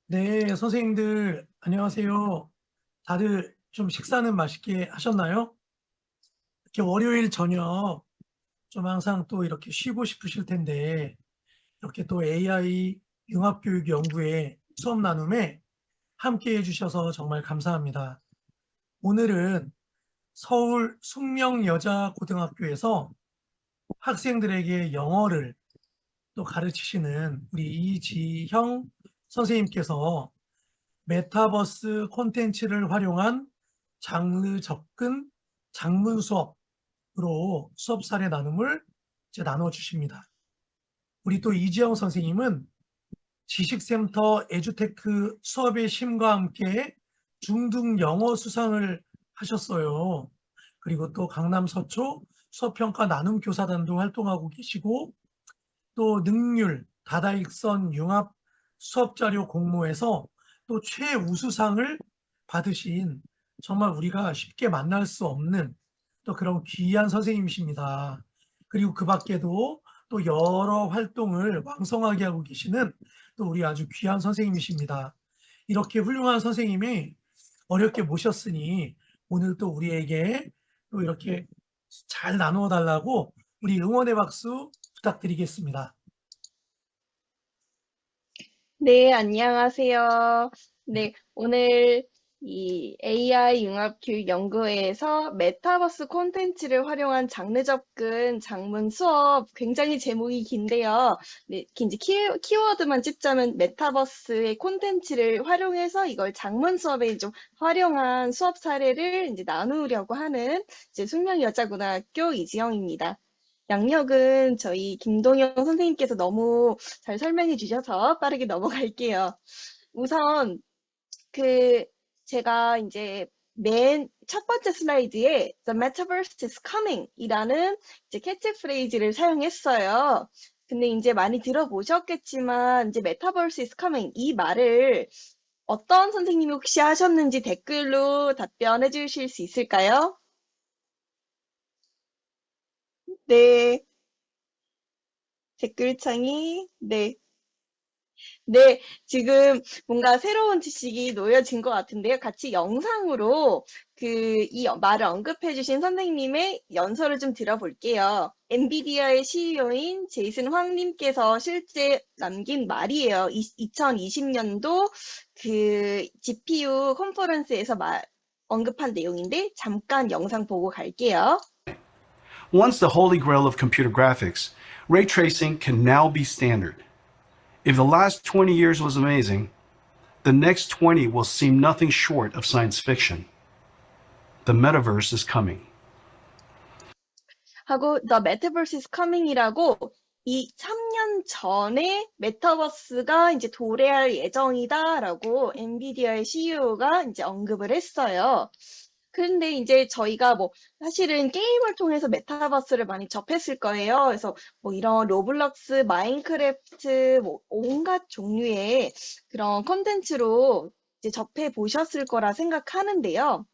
네, 선생님들, 안녕하세요. 다들 좀 식사는 맛있게 하셨나요? 이렇게 월요일 저녁 좀 항상 또 이렇게 쉬고 싶으실 텐데, 이렇게 또 AI 융합교육 연구회 수업 나눔에 함께 해주셔서 정말 감사합니다. 오늘은 서울 숙명여자고등학교에서 학생들에게 영어를 또 가르치시는 우리 이지형 선생님께서 메타버스 콘텐츠를 활용한 장르 접근 장문 수업으로 수업 사례 나눔을 이제 나눠주십니다. 우리 또 이지영 선생님은 지식센터 에듀테크 수업의 심과 함께 중등 영어 수상을 하셨어요. 그리고 또 강남 서초 수업평가 나눔 교사단도 활동하고 계시고 또 능률 다다익선 융합 수업자료 공모에서 또 최우수상을 받으신 정말 우리가 쉽게 만날 수 없는 또 그런 귀한 선생님이십니다. 그리고 그 밖에도 또 여러 활동을 왕성하게 하고 계시는 또 우리 아주 귀한 선생님이십니다. 이렇게 훌륭한 선생님이 어렵게 모셨으니 오늘 또 우리에게 또 이렇게 잘 나누어 달라고 우리 응원의 박수 부탁드리겠습니다. 네, 안녕하세요. 네, 오늘 이 AI 융합교육 연구회에서 메타버스 콘텐츠를 활용한 장르 접근 장문 수업 굉장히 제목이 긴데요. 네, 이제 키워드만 찝자면 메타버스의 콘텐츠를 활용해서 이걸 장문 수업에 좀 활용한 수업 사례를 이제 나누려고 하는 이제 숙명여자고등학교 이지영입니다. 양력은 저희 김동영 선생님께서 너무 잘 설명해 주셔서 빠르게 넘어갈게요. 우선 그 제가 이제 맨 첫 번째 슬라이드에 The Metaverse is coming 이라는 이제 캐치프레이즈를 사용했어요. 근데 이제 많이 들어보셨겠지만 이제 Metaverse is coming 이 말을 어떤 선생님이 혹시 하셨는지 댓글로 답변해 주실 수 있을까요? 네, 댓글창이 네. 네, 지금 뭔가 새로운 지식이 놓여진 것 같은데요. 같이 영상으로 이 말을 언급해주신 선생님의 연설을 좀 들어볼게요. 엔비디아의 CEO인 제이슨 황님께서 실제 남긴 말이에요. 2020년도 그 GPU 컨퍼런스에서 언급한 내용인데 잠깐 영상 보고 갈게요. Once the holy grail of computer graphics, ray tracing can now be standard. If the last 20 years was amazing, the next 20 will seem nothing short of science fiction. The metaverse is coming. 하고 The Metaverse is Coming이라고 이 3년 전에 메타버스가 이제 도래할 예정이다라고 엔비디아의 CEO가 이제 언급을 했어요. 그런데 이제 저희가 뭐 사실은 게임을 통해서 메타버스를 많이 접했을 거예요. 그래서 뭐 이런 로블록스, 마인크래프트, 뭐 온갖 종류의 그런 콘텐츠로 이제 접해 보셨을 거라 생각하는데요.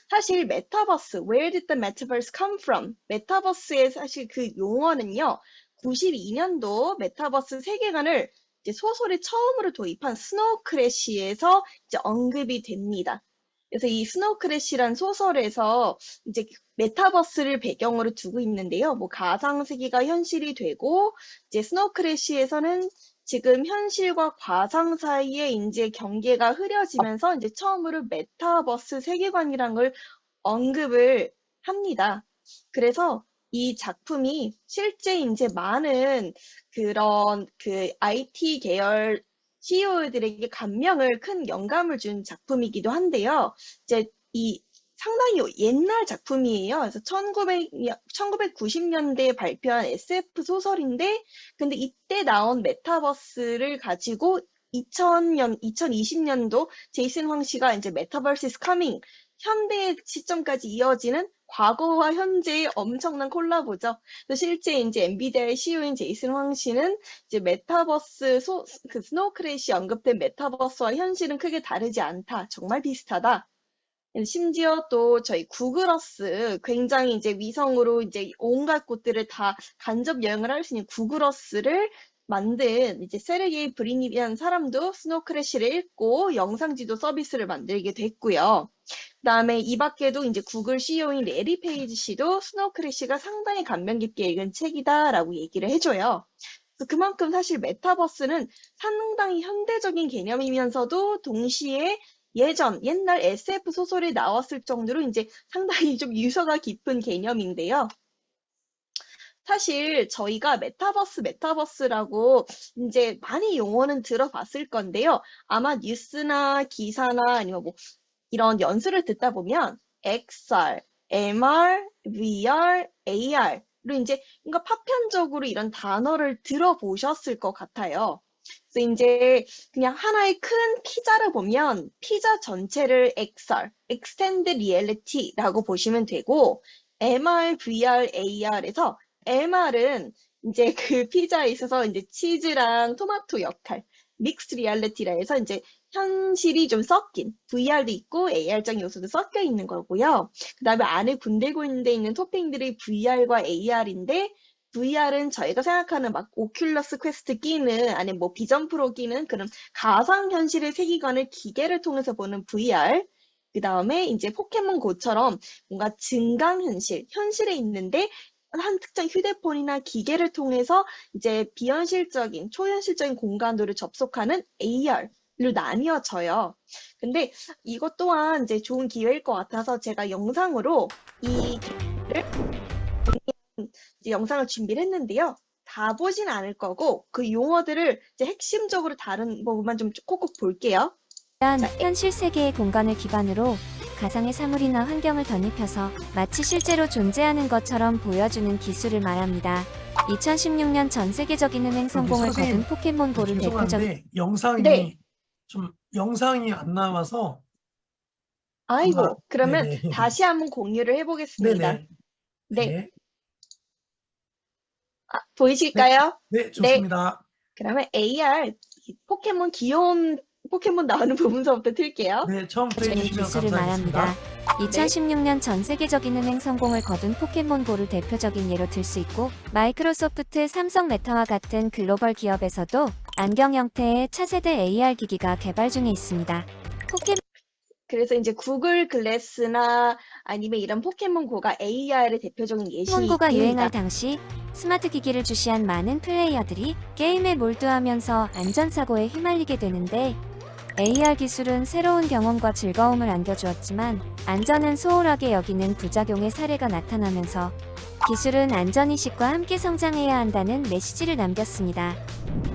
사실 메타버스, Where did the metaverse come from? 메타버스의 사실 그 용어는요, 92년도 메타버스 세계관을 이제 소설에 처음으로 도입한 스노우 크래시에서 이제 언급이 됩니다. 그래서 이 스노우 크래시란 소설에서 이제 메타버스를 배경으로 두고 있는데요. 뭐 가상 세계가 현실이 되고 이제 스노우 크래시에서는 지금 현실과 과상 사이에 이제 경계가 흐려지면서 이제 처음으로 메타버스 세계관이란 걸 언급을 합니다. 그래서 이 작품이 실제 이제 많은 그런 그 IT 계열 CEO들에게 감명을 큰 영감을 준 작품이기도 한데요. 이제 이 상당히 옛날 작품이에요. 그래서 1990년대에 발표한 SF 소설인데, 근데 이때 나온 메타버스를 가지고 2020년도 제이슨 황 씨가 이제 메타버스 is coming 현대 시점까지 이어지는 과거와 현재의 엄청난 콜라보죠. 실제 이제 엔비디아의 CEO인 제이슨 황 씨는 이제 메타버스 그 스노우 크래시 언급된 메타버스와 현실은 크게 다르지 않다. 정말 비슷하다. 심지어 또 저희 구글어스 굉장히 이제 위성으로 이제 온갖 곳들을 다 간접 여행을 할 수 있는 구글어스를 만든 이제 세르게이 브린이라는 사람도 스노우 크래시를 읽고 영상지도 서비스를 만들게 됐고요. 그다음에 이 밖에도 이제 구글 CEO인 레리 페이지 씨도 스노우 크래시가 상당히 감명 깊게 읽은 책이다라고 얘기를 해줘요. 그래서 그만큼 사실 메타버스는 상당히 현대적인 개념이면서도 동시에 옛날 SF 소설에 나왔을 정도로 이제 상당히 좀 유서가 깊은 개념인데요. 사실 저희가 메타버스라고 이제 많이 용어는 들어봤을 건데요. 아마 뉴스나 기사나 아니면 뭐 이런 연수를 듣다 보면 XR, MR, VR, AR로 이제 뭔가 파편적으로 이런 단어를 들어보셨을 것 같아요. 그래서 이제 그냥 하나의 큰 피자를 보면 피자 전체를 XR, Extended Reality라고 보시면 되고 MR, VR, AR에서 MR은 이제 그 피자에 있어서 이제 치즈랑 토마토 역할, 믹스 리얼리티라 해서 이제 현실이 좀 섞인 VR도 있고 AR적 요소도 섞여 있는 거고요. 그 다음에 안에 군데군데 있는 토핑들이 VR과 AR인데 VR은 저희가 생각하는 막 오큘러스 퀘스트 끼는 아니면 뭐 비전 프로 끼는 그런 가상현실의 세계관을 기계를 통해서 보는 VR. 그 다음에 이제 포켓몬고처럼 뭔가 증강현실, 현실에 있는데 한 특정 휴대폰이나 기계를 통해서 이제 비현실적인, 초현실적인 공간으로 접속하는 AR로 나뉘어져요. 근데 이것 또한 이제 좋은 기회일 것 같아서 제가 영상으로 이 이제 영상을 준비를 했는데요. 다 보진 않을 거고 그 용어들을 이제 핵심적으로 다른 부분만 좀 콕콕 볼게요. 이러한 현실 세계의 공간을 기반으로 가상의 사물이나 환경을 덧입혀서 마치 실제로 존재하는 것처럼 보여주는 기술을 말합니다. 2016년 전 세계적인 은행 성공을 선생님, 거둔 포켓몬고를 대표적인 죄송한데 영상이 네. 좀 영상이 안 나와서 아이고, 아마 그러면 네네. 다시 한번 공유를 해보겠습니다. 네네. 네. 네. 보이실까요? 네, 좋습니다. 그러면 AR, 포켓몬 귀여운 포켓몬 나오는 부분서부터 틀게요. 네, 처음부터 해주시면 기술을 감사하겠습니다. 말합니다. 2016년 전 세계적인 은행 성공을 거둔 포켓몬고를 대표적인 예로 들 수 있고 마이크로소프트, 삼성 메타와 같은 글로벌 기업에서도 안경 형태의 차세대 AR 기기가 개발 중에 있습니다. 그래서 이제 구글 글래스나 아니면 이런 포켓몬고가 AR의 대표적인 포켓몬고가 유행할 예시입니다. 당시 스마트 기기를 주시한 많은 플레이어들이 게임에 몰두하면서 안전사고에 휘말리게 되는데 AR 기술은 새로운 경험과 즐거움을 안겨주었지만 안전은 소홀하게 여기는 부작용의 사례가 나타나면서 기술은 안전의식과 함께 성장해야 한다는 메시지를 남겼습니다.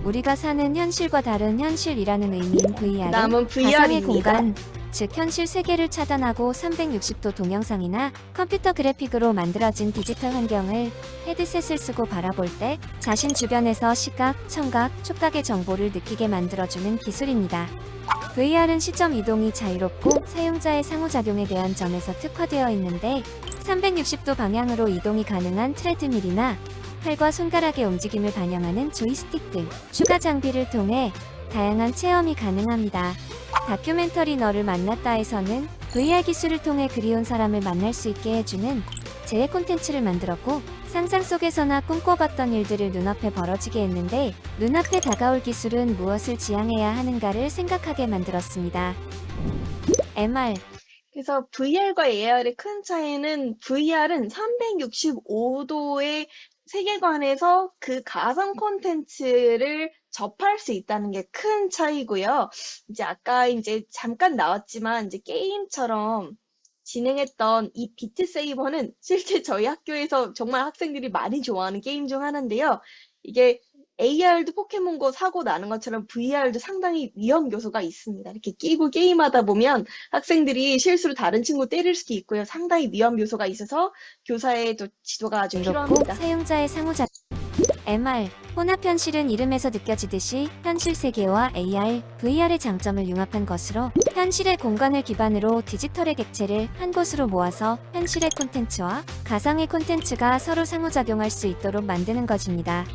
우리가 사는 현실과 다른 현실이라는 의미인 VR은 다음은 가상의 VR입니다. 공간, 즉 현실 세계를 차단하고 360도 동영상이나 컴퓨터 그래픽으로 만들어진 디지털 환경을 헤드셋을 쓰고 바라볼 때 자신 주변에서 시각, 청각, 촉각의 정보를 느끼게 만들어주는 기술입니다. VR은 시점 이동이 자유롭고 사용자의 상호작용에 대한 점에서 특화되어 있는데 360도 방향으로 이동이 가능한 트레드밀이나 팔과 손가락의 움직임을 반영하는 조이스틱 등 추가 장비를 통해 다양한 체험이 가능합니다. 다큐멘터리 너를 만났다에서는 VR 기술을 통해 그리운 사람을 만날 수 있게 해주는 재해 콘텐츠를 만들었고 상상 속에서나 꿈꿔봤던 일들을 눈앞에 벌어지게 했는데 눈앞에 다가올 기술은 무엇을 지향해야 하는가를 생각하게 만들었습니다. MR 그래서 VR과 AR의 큰 차이는 VR은 365도의 세계관에서 그 가상 콘텐츠를 접할 수 있다는 게 큰 차이고요. 이제 아까 이제 잠깐 나왔지만 이제 게임처럼 진행했던 이 비트 세이버는 실제 저희 학교에서 정말 학생들이 많이 좋아하는 게임 중 하나인데요. 이게 AR도 포켓몬고 사고 나는 것처럼 VR도 상당히 위험 요소가 있습니다. 이렇게 끼고 게임하다 보면 학생들이 실수로 다른 친구 때릴 수도 있고요. 상당히 위험 요소가 있어서 교사의 또 지도가 아주 이롭고 필요합니다. 사용자의 상호작용 MR 혼합 현실은 이름에서 느껴지듯이 현실 세계와 AR, VR의 장점을 융합한 것으로 현실의 공간을 기반으로 디지털의 객체를 한 곳으로 모아서 현실의 콘텐츠와 가상의 콘텐츠가 서로 상호작용할 수 있도록 만드는 것입니다.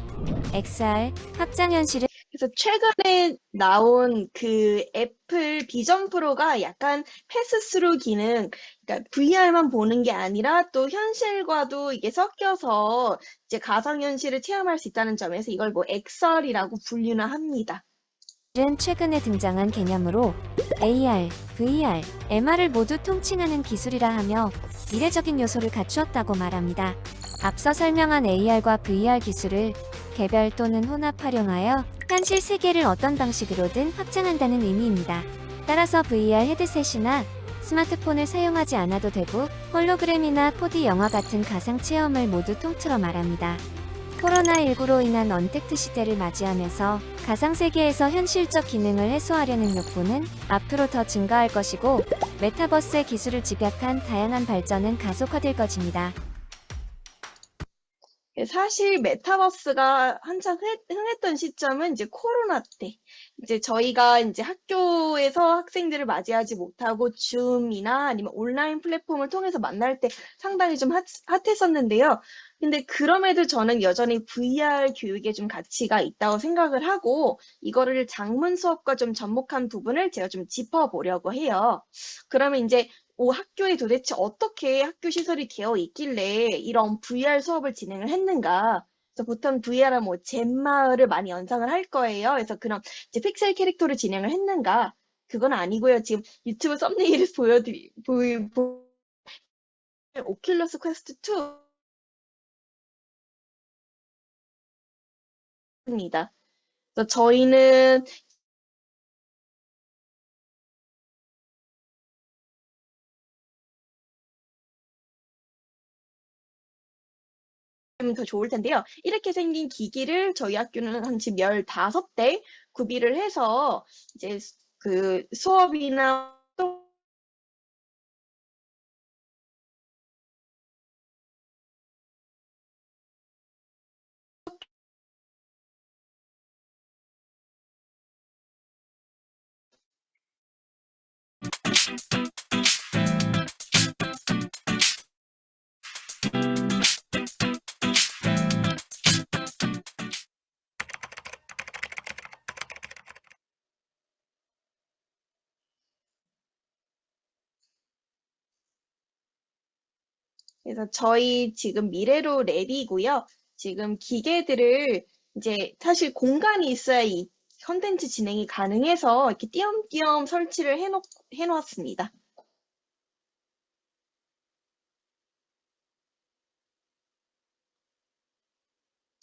XR 확장 현실은 그래서 최근에 나온 그 애플 비전 프로가 약간 패스스루 기능, 그러니까 VR만 보는 게 아니라 또 현실과도 이게 섞여서 이제 가상현실을 체험할 수 있다는 점에서 이걸 뭐 XR이라고 분류는 합니다. 은 최근에 등장한 개념으로 AR, VR, MR을 모두 통칭하는 기술이라 하며 미래적인 요소를 갖추었다고 말합니다. 앞서 설명한 AR과 VR 기술을 개별 또는 혼합 활용하여 현실 세계를 어떤 방식으로든 확장한다는 의미입니다. 따라서 VR 헤드셋이나 스마트폰을 사용하지 않아도 되고 홀로그램이나 4D 영화 같은 가상 체험을 모두 통틀어 말합니다. 코로나19로 인한 언택트 시대를 맞이하면서 가상세계에서 현실적 기능을 해소하려는 욕구는 앞으로 더 증가할 것이고 메타버스의 기술을 집약한 다양한 발전은 가속화될 것입니다. 사실 메타버스가 한창 흥했던 시점은 이제 코로나 때, 이제 저희가 이제 학교에서 학생들을 맞이하지 못하고 줌이나 아니면 온라인 플랫폼을 통해서 만날 때 상당히 좀 핫했었는데요. 근데 그럼에도 저는 여전히 VR 교육에 좀 가치가 있다고 생각을 하고, 이거를 장문 수업과 좀 접목한 부분을 제가 좀 짚어보려고 해요. 그러면 이제 학교에 도대체 어떻게 학교 시설이 되어 있길래 이런 VR 수업을 진행을 했는가? 그래서 보통 VR은 뭐 젠마을을 많이 연상을 할 거예요. 그래서 그런 이제 픽셀 캐릭터를 진행을 했는가? 그건 아니고요. 지금 유튜브 썸네일을 오큘러스 퀘스트 2입니다. 그래서 저희는 더 좋을 텐데요. 이렇게 생긴 기기를 저희 학교는 한 지금 15대 구비를 해서 이제 그 수업이나 그래서 저희 지금 미래로 랩이고요. 지금 기계들을 이제 사실 공간이 있어야 이 컨텐츠 진행이 가능해서 이렇게 띄엄띄엄 설치를 해놓았습니다.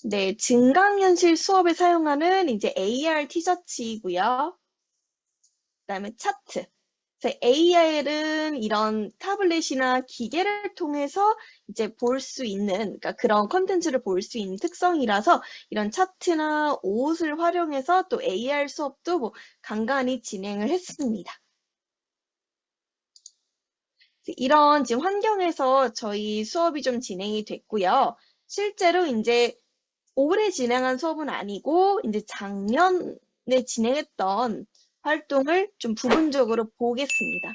네, 증강현실 수업에 사용하는 이제 AR 티셔츠이고요. 그다음에 차트. AR은 이런 타블렛이나 기계를 통해서 이제 볼 수 있는, 그러니까 그런 컨텐츠를 볼 수 있는 특성이라서 이런 차트나 옷을 활용해서 또 AR 수업도 뭐 간간히 진행을 했습니다. 이런 지금 환경에서 저희 수업이 좀 진행이 됐고요. 실제로 이제 올해 진행한 수업은 아니고 이제 작년에 진행했던 활동을 좀 부분적으로 보겠습니다.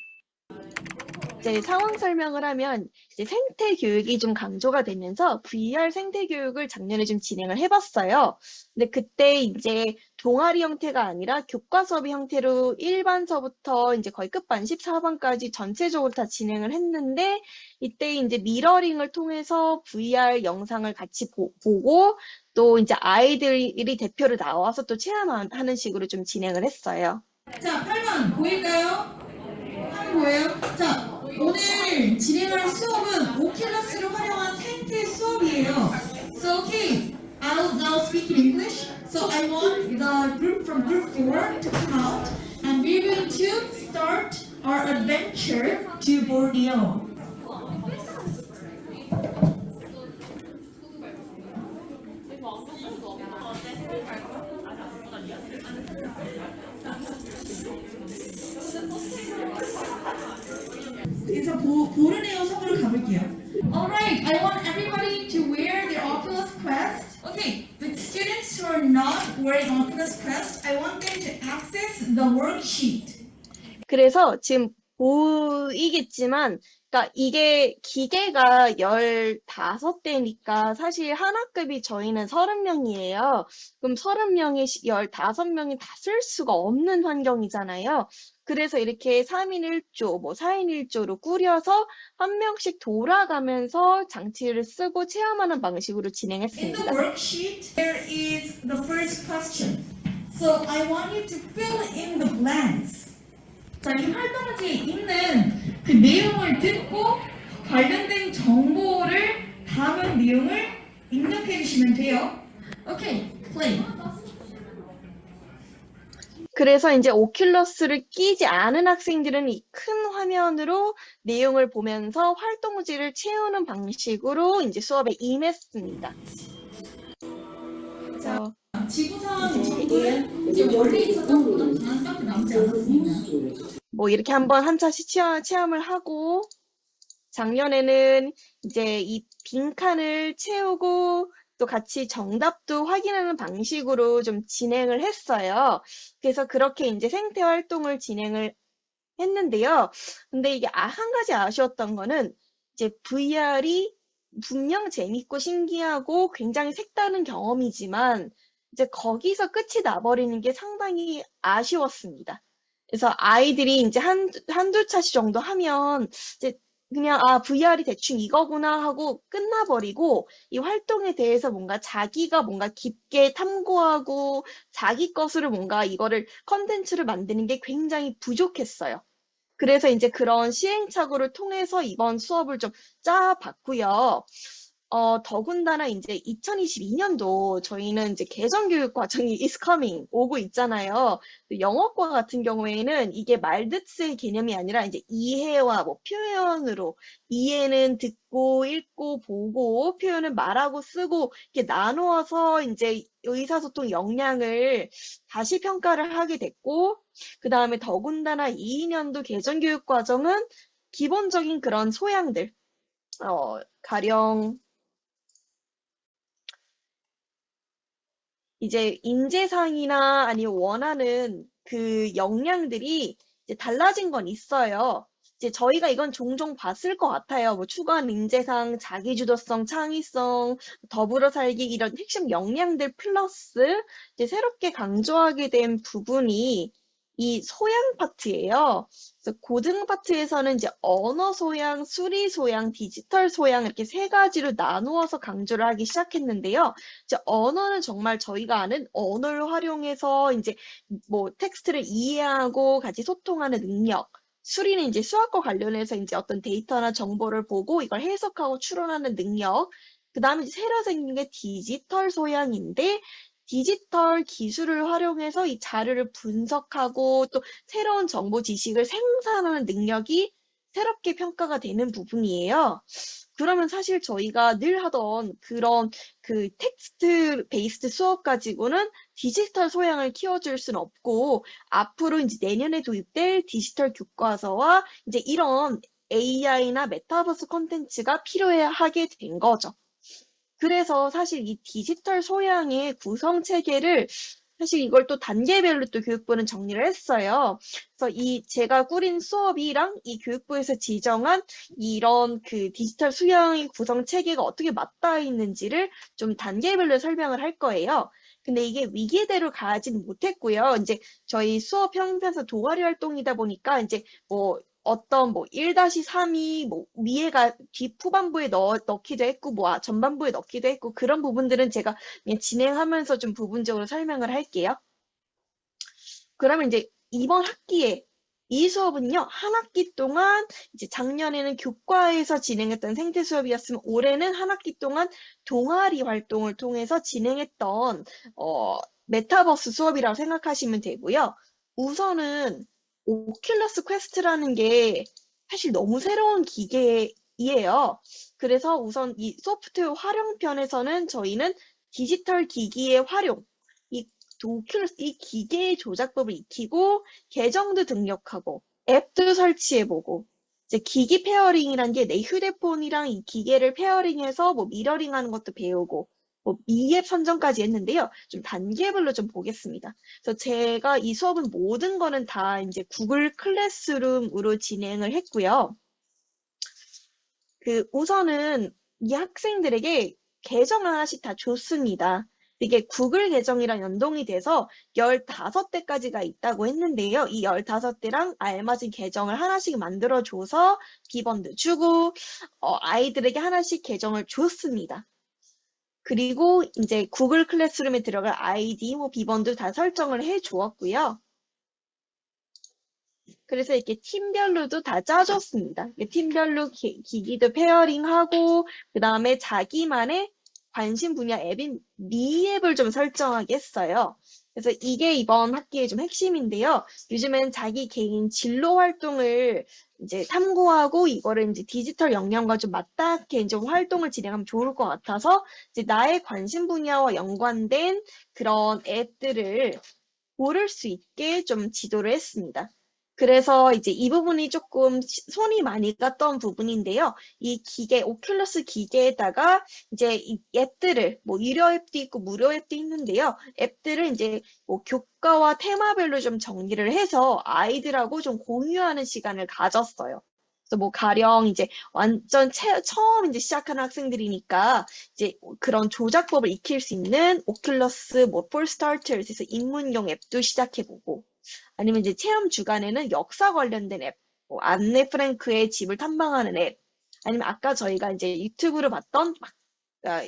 이제 상황 설명을 하면 이제 생태 교육이 좀 강조가 되면서 VR 생태 교육을 작년에 좀 진행을 해봤어요. 근데 그때 이제 동아리 형태가 아니라 교과 수업의 형태로 1반서부터 이제 거의 끝반 14반까지 전체적으로 다 진행을 했는데 이때 이제 미러링을 통해서 VR 영상을 같이 보고 또 이제 아이들이 대표로 나와서 또 체험하는 식으로 좀 진행을 했어요. 자, 8번 보일까요? 화면 보여요? 자, 오늘 진행할 수업은 오큘러스를 활용한 생태 수업이에요. So, okay, I'll now speak in English. So, I want the group from group 4 to come out and we're going to start our adventure to Borneo. 그래서 보르네오 섬으로 가볼게요. Alright, I want everybody to wear their Oculus Quest. Okay, the students who are not wearing Oculus Quest, I want them to access the worksheet. 그래서 지금 보이겠지만, 그러니까 이게 기계가 15대니까 사실 한 학급이 저희는 30명이에요. 그럼 30명에 15명이 다 쓸 수가 없는 환경이잖아요. 그래서 이렇게 3인 1조, 뭐 4인 1조로 꾸려서 한 명씩 돌아가면서 장치를 쓰고 체험하는 방식으로 In the 진행했습니다. worksheet, there is the first question. So I want you to fill in the blanks. 자, 이 활동지에 있는 그 내용을 듣고 관련된 정보를 담은 내용을 입력해 주시면 돼요. 오케이, play. 그래서 이제 오큘러스를 끼지 않은 학생들은 이 큰 화면으로 내용을 보면서 활동지를 채우는 방식으로 이제 수업에 임했습니다. 그래서 지구상 정보는 이제 원래 있었던 것보다 하나밖에 남지 않았습니다. 뭐 이렇게 한번 한 차씩 체험을 하고 작년에는 이제 이 빈칸을 채우고 또 같이 정답도 확인하는 방식으로 좀 진행을 했어요. 그래서 그렇게 이제 생태 활동을 진행을 했는데요. 근데 이게 한 가지 아쉬웠던 거는 이제 VR이 분명 재밌고 신기하고 굉장히 색다른 경험이지만 이제 거기서 끝이 나버리는 게 상당히 아쉬웠습니다. 그래서 아이들이 이제 한두 차씩 정도 하면 이제 그냥 VR이 대충 이거구나 하고 끝나버리고 이 활동에 대해서 뭔가 자기가 뭔가 깊게 탐구하고 자기 것으로 뭔가 이거를 컨텐츠를 만드는 게 굉장히 부족했어요. 그래서 이제 그런 시행착오를 통해서 이번 수업을 좀 짜봤고요. 더군다나 이제 2022년도 저희는 이제 개정교육 과정이 is coming 오고 있잖아요. 영어과 같은 경우에는 이게 말듣스의 개념이 아니라 이제 이해와 뭐 표현으로 이해는 듣고 읽고 보고 표현은 말하고 쓰고 이렇게 나누어서 이제 의사소통 역량을 다시 평가를 하게 됐고 그 다음에 더군다나 22년도 개정교육 과정은 기본적인 그런 소양들 가령 이제 인재상이나 아니면 원하는 그 역량들이 이제 달라진 건 있어요. 이제 저희가 이건 종종 봤을 것 같아요. 뭐 추구하는 인재상, 자기주도성, 창의성, 더불어 살기 이런 핵심 역량들 플러스 이제 새롭게 강조하게 된 부분이 이 소양 파트예요. 그래서 고등 파트에서는 이제 언어 소양, 수리 소양, 디지털 소양 이렇게 세 가지로 나누어서 강조를 하기 시작했는데요. 이제 언어는 정말 저희가 아는 언어를 활용해서 이제 뭐 텍스트를 이해하고 같이 소통하는 능력. 수리는 이제 수학과 관련해서 이제 어떤 데이터나 정보를 보고 이걸 해석하고 추론하는 능력. 그 다음에 새로 생긴 게 디지털 소양인데 디지털 기술을 활용해서 이 자료를 분석하고 또 새로운 정보 지식을 생산하는 능력이 새롭게 평가가 되는 부분이에요. 그러면 사실 저희가 늘 하던 그런 그 텍스트 베이스드 수업 가지고는 디지털 소양을 키워줄 수는 없고 앞으로 이제 내년에 도입될 디지털 교과서와 이제 이런 AI나 메타버스 콘텐츠가 필요하게 된 거죠. 그래서 사실 이 디지털 소양의 구성 체계를 사실 이걸 또 단계별로 또 교육부는 정리를 했어요. 그래서 이 제가 꾸린 수업이랑 이 교육부에서 지정한 이런 그 디지털 소양의 구성 체계가 어떻게 맞닿아 있는지를 좀 단계별로 설명을 할 거예요. 근데 이게 위계대로 가지는 못했고요. 이제 저희 수업 형태에서 동아리 활동이다 보니까 이제 뭐 어떤 뭐 1-3이 뭐 위에가 후반부에 넣기도 했고 뭐 전반부에 넣기도 했고 그런 부분들은 제가 그냥 진행하면서 좀 부분적으로 설명을 할게요. 그러면 이제 이번 학기에 이 수업은요, 한 학기 동안 이제 작년에는 교과에서 진행했던 생태 수업이었으면 올해는 한 학기 동안 동아리 활동을 통해서 진행했던 메타버스 수업이라고 생각하시면 되고요. 우선은 오큘러스 퀘스트라는 게 사실 너무 새로운 기계이에요. 그래서 우선 이 소프트웨어 활용편에서는 저희는 디지털 기기의 활용, 오큘러스 이 기계의 조작법을 익히고 계정도 등록하고 앱도 설치해보고 이제 기기 페어링이란 게 내 휴대폰이랑 이 기계를 페어링해서 뭐 미러링하는 것도 배우고 뭐 미앱 선정까지 했는데요. 좀 단계별로 좀 보겠습니다. 그래서 제가 이 수업은 모든 거는 다 이제 구글 클래스룸으로 진행을 했고요. 우선은 이 학생들에게 계정 하나씩 다 줬습니다. 이게 구글 계정이랑 연동이 돼서 15대까지가 있다고 했는데요. 이 15대랑 알맞은 계정을 하나씩 만들어줘서 비번도 주고 아이들에게 하나씩 계정을 줬습니다. 그리고 이제 구글 클래스룸에 들어갈 아이디, 뭐 비번도 다 설정을 해 주었고요. 그래서 이렇게 팀별로도 다 짜줬습니다. 팀별로 기기도 페어링하고, 그 다음에 자기만의 관심 분야 앱인 미앱을 좀 설정하게 했어요. 그래서 이게 이번 학기의 좀 핵심인데요. 요즘엔 자기 개인 진로 활동을 이제 탐구하고 이거를 이제 디지털 역량과 좀 맞닿게 이제 활동을 진행하면 좋을 것 같아서 이제 나의 관심 분야와 연관된 그런 앱들을 고를 수 있게 좀 지도를 했습니다. 그래서 이제 이 부분이 조금 손이 많이 갔던 부분인데요. 이 기계, 오큘러스 기계에다가 이제 이 앱들을, 뭐 유료 앱도 있고 무료 앱도 있는데요. 앱들을 이제 뭐 교과와 테마별로 좀 정리를 해서 아이들하고 좀 공유하는 시간을 가졌어요. 그래서 뭐 가령 이제 완전 처음 이제 시작하는 학생들이니까 이제 그런 조작법을 익힐 수 있는 오큘러스 뭐 for starters에서 입문용 앱도 시작해보고, 아니면 이제 체험 주간에는 역사 관련된 앱, 뭐 안네 프랭크의 집을 탐방하는 앱, 아니면 아까 저희가 이제 유튜브로 봤던 막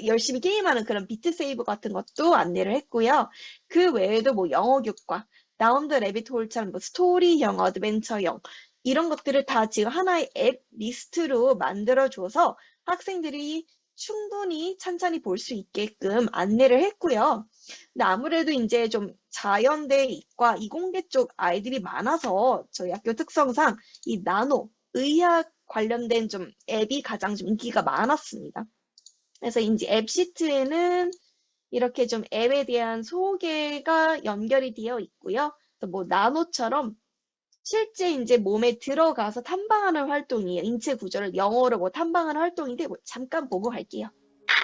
열심히 게임하는 그런 비트 세이브 같은 것도 안내를 했고요. 그 외에도 뭐 영어 교과, 다운 더 래빗 홀처럼 뭐 스토리형, 어드벤처형 이런 것들을 다 지금 하나의 앱 리스트로 만들어줘서 학생들이 충분히 찬찬히 볼 수 있게끔 안내를 했고요. 근데 아무래도 이제 좀 자연대, 이과, 이공계 쪽 아이들이 많아서 저희 학교 특성상 이 나노, 의학 관련된 좀 앱이 가장 좀 인기가 많았습니다. 그래서 이제 앱 시트에는 이렇게 좀 앱에 대한 소개가 연결이 되어 있고요. 그래서 뭐 나노처럼 실제 이제 몸에 들어가서 탐방하는 활동이에요. 인체 구조를 영어로 뭐 탐방하는 활동인데 뭐 잠깐 보고 갈게요.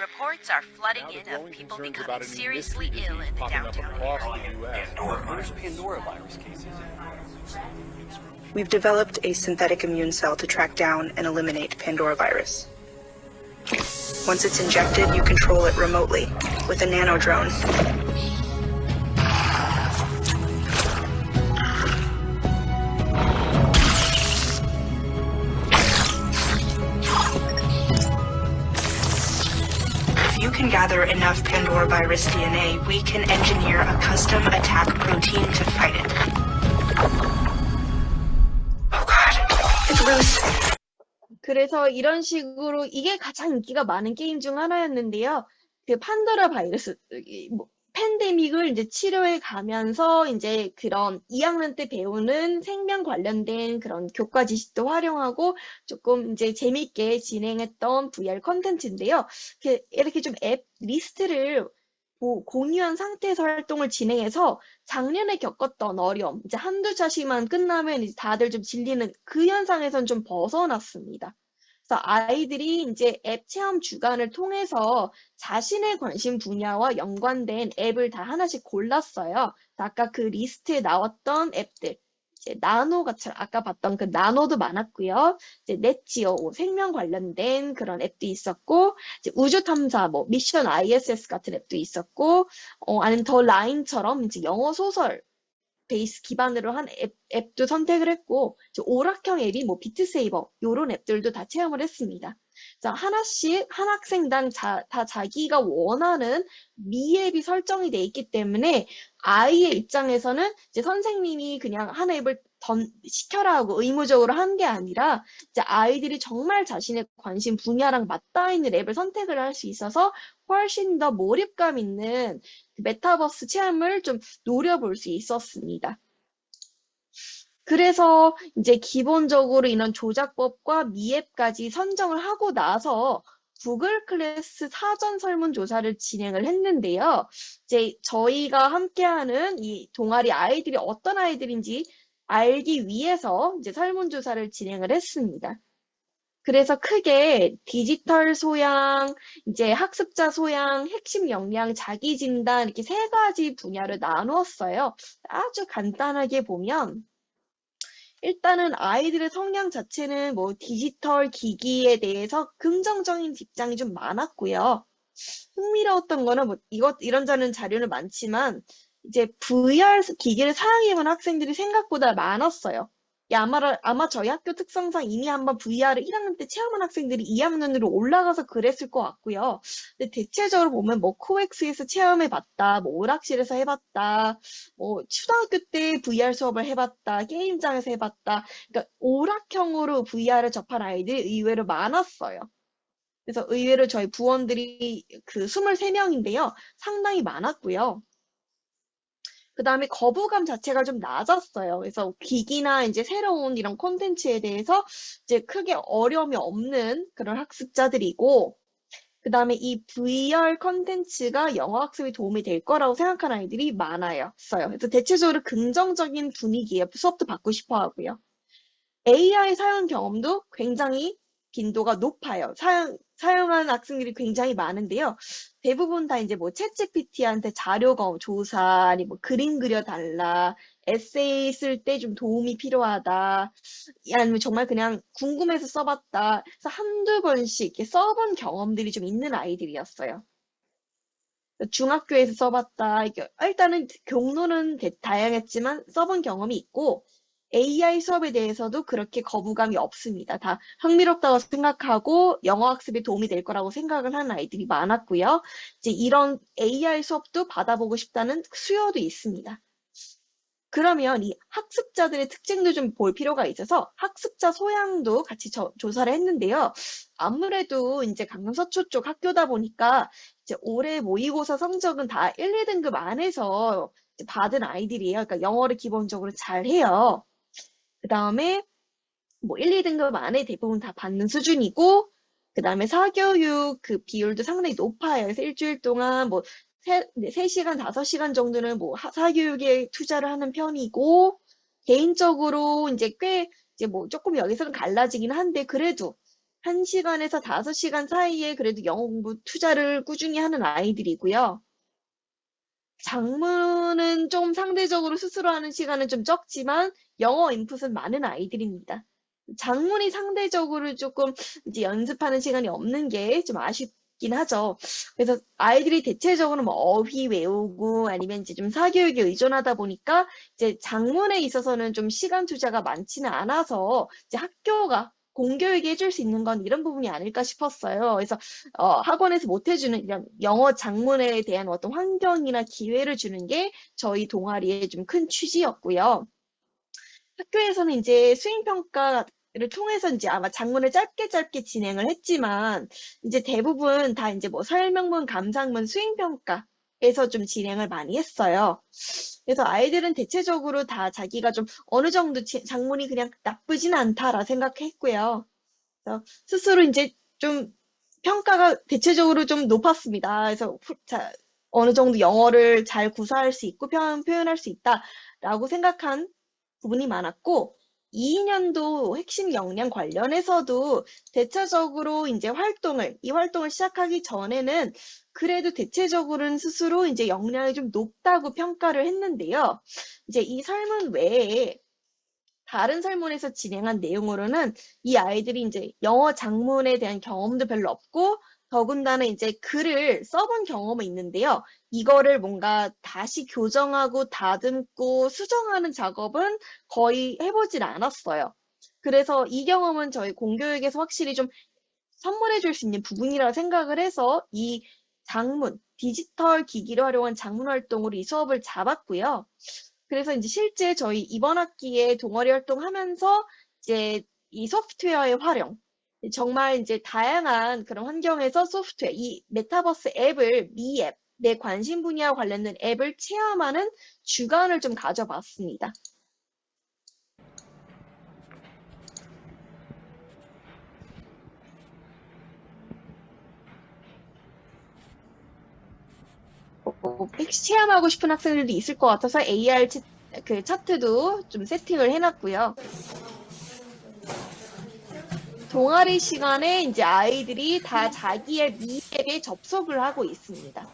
Reports are flooding in of people becoming seriously ill in the downtown area. Where's Pandora virus cases? We've developed a synthetic immune cell to track down and eliminate Pandora virus. Once it's injected, you control it remotely with a nano drone. If you can gather enough Pandora virus DNA, we can engineer a custom attack protein to fight it. Oh god, it's loose. 그래서 이런 식으로 이게 가장 인기가 많은 게임 중 하나였는데요. 그 판도라 바이러스, 뭐 팬데믹을 이제 치료해 가면서 이제 그런 2학년 때 배우는 생명 관련된 그런 교과 지식도 활용하고 조금 이제 재밌게 진행했던 VR 컨텐츠인데요. 이렇게 좀 앱 리스트를 공유한 상태에서 활동을 진행해서 작년에 겪었던 어려움, 이제 한두 차씩만 끝나면 이제 다들 좀 질리는 그 현상에선 좀 벗어났습니다. 그래서 아이들이 이제 앱 체험 주간을 통해서 자신의 관심 분야와 연관된 앱을 다 하나씩 골랐어요. 아까 그 리스트에 나왔던 앱들, 이제 나노가 아까 봤던 그 나노도 많았고요. 이제 넷지오 생명 관련된 그런 앱도 있었고, 이제 우주 탐사 뭐 미션 ISS 같은 앱도 있었고, 아니면 더 라인처럼 이제 영어 소설 베이스 기반으로 한 앱도 선택을 했고, 오락형 앱이 뭐 비트세이버 요런 앱들도 다 체험을 했습니다. 자, 하나씩 한 학생당 다 자기가 원하는 미앱이 설정이 돼 있기 때문에 아이의 입장에서는 이제 선생님이 그냥 한 앱을 시켜라 하고 의무적으로 한 게 아니라 이제 아이들이 정말 자신의 관심 분야랑 맞닿아 있는 앱을 선택을 할 수 있어서 훨씬 더 몰입감 있는 메타버스 체험을 좀 노려볼 수 있었습니다. 그래서 이제 기본적으로 이런 조작법과 미앱까지 선정을 하고 나서 구글 클래스 사전 설문조사를 진행을 했는데요. 이제 저희가 함께하는 이 동아리 아이들이 어떤 아이들인지 알기 위해서 이제 설문조사를 진행을 했습니다. 그래서 크게 디지털 소양, 이제 학습자 소양, 핵심 역량, 자기 진단 이렇게 3가지 분야를 나누었어요. 아주 간단하게 보면 일단은 아이들의 성향 자체는 뭐 디지털 기기에 대해서 긍정적인 입장이 좀 많았고요. 흥미로웠던 거는 뭐 이런저런 자료는 많지만 이제 VR 기기를 사용해본 학생들이 생각보다 많았어요. 아마 저희 학교 특성상 이미 한번 VR을 1학년 때 체험한 학생들이 2학년으로 올라가서 그랬을 것 같고요. 근데 대체적으로 보면 뭐 코엑스에서 체험해봤다, 뭐 오락실에서 해봤다, 뭐 초등학교 때 VR 수업을 해봤다, 게임장에서 해봤다. 그러니까 오락형으로 VR을 접한 아이들이 의외로 많았어요. 그래서 의외로 저희 부원들이 그 23명인데요. 상당히 많았고요. 그 다음에 거부감 자체가 좀 낮았어요. 그래서 기기나 이제 새로운 이런 콘텐츠에 대해서 이제 크게 어려움이 없는 그런 학습자들이고, 그 다음에 이 VR 콘텐츠가 영어 학습에 도움이 될 거라고 생각하는 아이들이 많았어요. 그래서 대체적으로 긍정적인 분위기에 수업도 받고 싶어 하고요. AI 사용 경험도 굉장히 빈도가 높아요. 사용하는 학생들이 굉장히 많은데요. 대부분 다 이제 뭐 챗GPT한테 자료 조사, 아니 뭐 그림 그려달라, 에세이 쓸 때 좀 도움이 필요하다, 아니면 정말 그냥 궁금해서 써봤다. 그래서 한두 번씩 이렇게 써본 경험들이 좀 있는 아이들이었어요. 중학교에서 써봤다. 일단은 경로는 다양했지만 써본 경험이 있고, AI 수업에 대해서도 그렇게 거부감이 없습니다. 다 흥미롭다고 생각하고 영어 학습에 도움이 될 거라고 생각을 하는 아이들이 많았고요. 이제 이런 AI 수업도 받아보고 싶다는 수요도 있습니다. 그러면 이 학습자들의 특징도 좀 볼 필요가 있어서 학습자 소양도 같이 조사를 했는데요. 아무래도 이제 강릉 서초 쪽 학교다 보니까 이제 올해 모의고사 성적은 다 1, 2등급 안에서 받은 아이들이에요. 그러니까 영어를 기본적으로 잘 해요. 그 다음에 뭐 1, 2등급 안에 대부분 다 받는 수준이고, 그 다음에 사교육 그 비율도 상당히 높아요. 그래서 일주일 동안 뭐 3시간, 5시간 정도는 뭐 사교육에 투자를 하는 편이고, 개인적으로 이제 꽤 이제 뭐 조금 여기서는 갈라지긴 한데, 그래도 1시간에서 5시간 사이에 그래도 영어 공부 투자를 꾸준히 하는 아이들이고요. 장문은 좀 상대적으로 스스로 하는 시간은 좀 적지만 영어 인풋은 많은 아이들입니다. 장문이 상대적으로 조금 이제 연습하는 시간이 없는 게 좀 아쉽긴 하죠. 그래서 아이들이 대체적으로 뭐 어휘 외우고 아니면 이제 좀 사교육에 의존하다 보니까 이제 장문에 있어서는 좀 시간 투자가 많지는 않아서 이제 학교가 공교육이 해줄 수 있는 건 이런 부분이 아닐까 싶었어요. 그래서 학원에서 못 해주는 이런 영어 장문에 대한 어떤 환경이나 기회를 주는 게 저희 동아리의 좀 큰 취지였고요. 학교에서는 이제 수행평가를 통해서 이제 아마 장문을 짧게 진행을 했지만 이제 대부분 다 이제 뭐 설명문, 감상문, 수행평가에서 좀 진행을 많이 했어요. 그래서 아이들은 대체적으로 다 자기가 좀 어느 정도 장문이 그냥 나쁘진 않다라 생각했고요. 그래서 스스로 이제 좀 평가가 대체적으로 좀 높았습니다. 그래서 어느 정도 영어를 잘 구사할 수 있고 표현할 수 있다라고 생각한 부분이 많았고, 2년도 핵심 역량 관련해서도 대체적으로 이제 이 활동을 시작하기 전에는 그래도 대체적으로는 스스로 이제 역량이 좀 높다고 평가를 했는데요. 이제 이 설문 외에 다른 설문에서 진행한 내용으로는 이 아이들이 이제 영어 장문에 대한 경험도 별로 없고, 더군다나 이제 글을 써본 경험은 있는데요. 이거를 뭔가 다시 교정하고 다듬고 수정하는 작업은 거의 해보질 않았어요. 그래서 이 경험은 저희 공교육에서 확실히 좀 선물해 줄 수 있는 부분이라고 생각을 해서 이 장문, 디지털 기기를 활용한 장문 활동으로 이 수업을 잡았고요. 그래서 이제 실제 저희 이번 학기에 동아리 활동하면서 이제 이 소프트웨어의 활용, 정말 이제 다양한 그런 환경에서 소프트웨어, 이 메타버스 앱을 미앱, 내 관심 분야와 관련된 앱을 체험하는 주간을 좀 가져봤습니다. 체험하고 싶은 학생들도 있을 것 같아서 AR 그 차트도 좀 세팅을 해놨고요. 동아리 시간에 이제 아이들이 다 자기의 미앱에 접속을 하고 있습니다.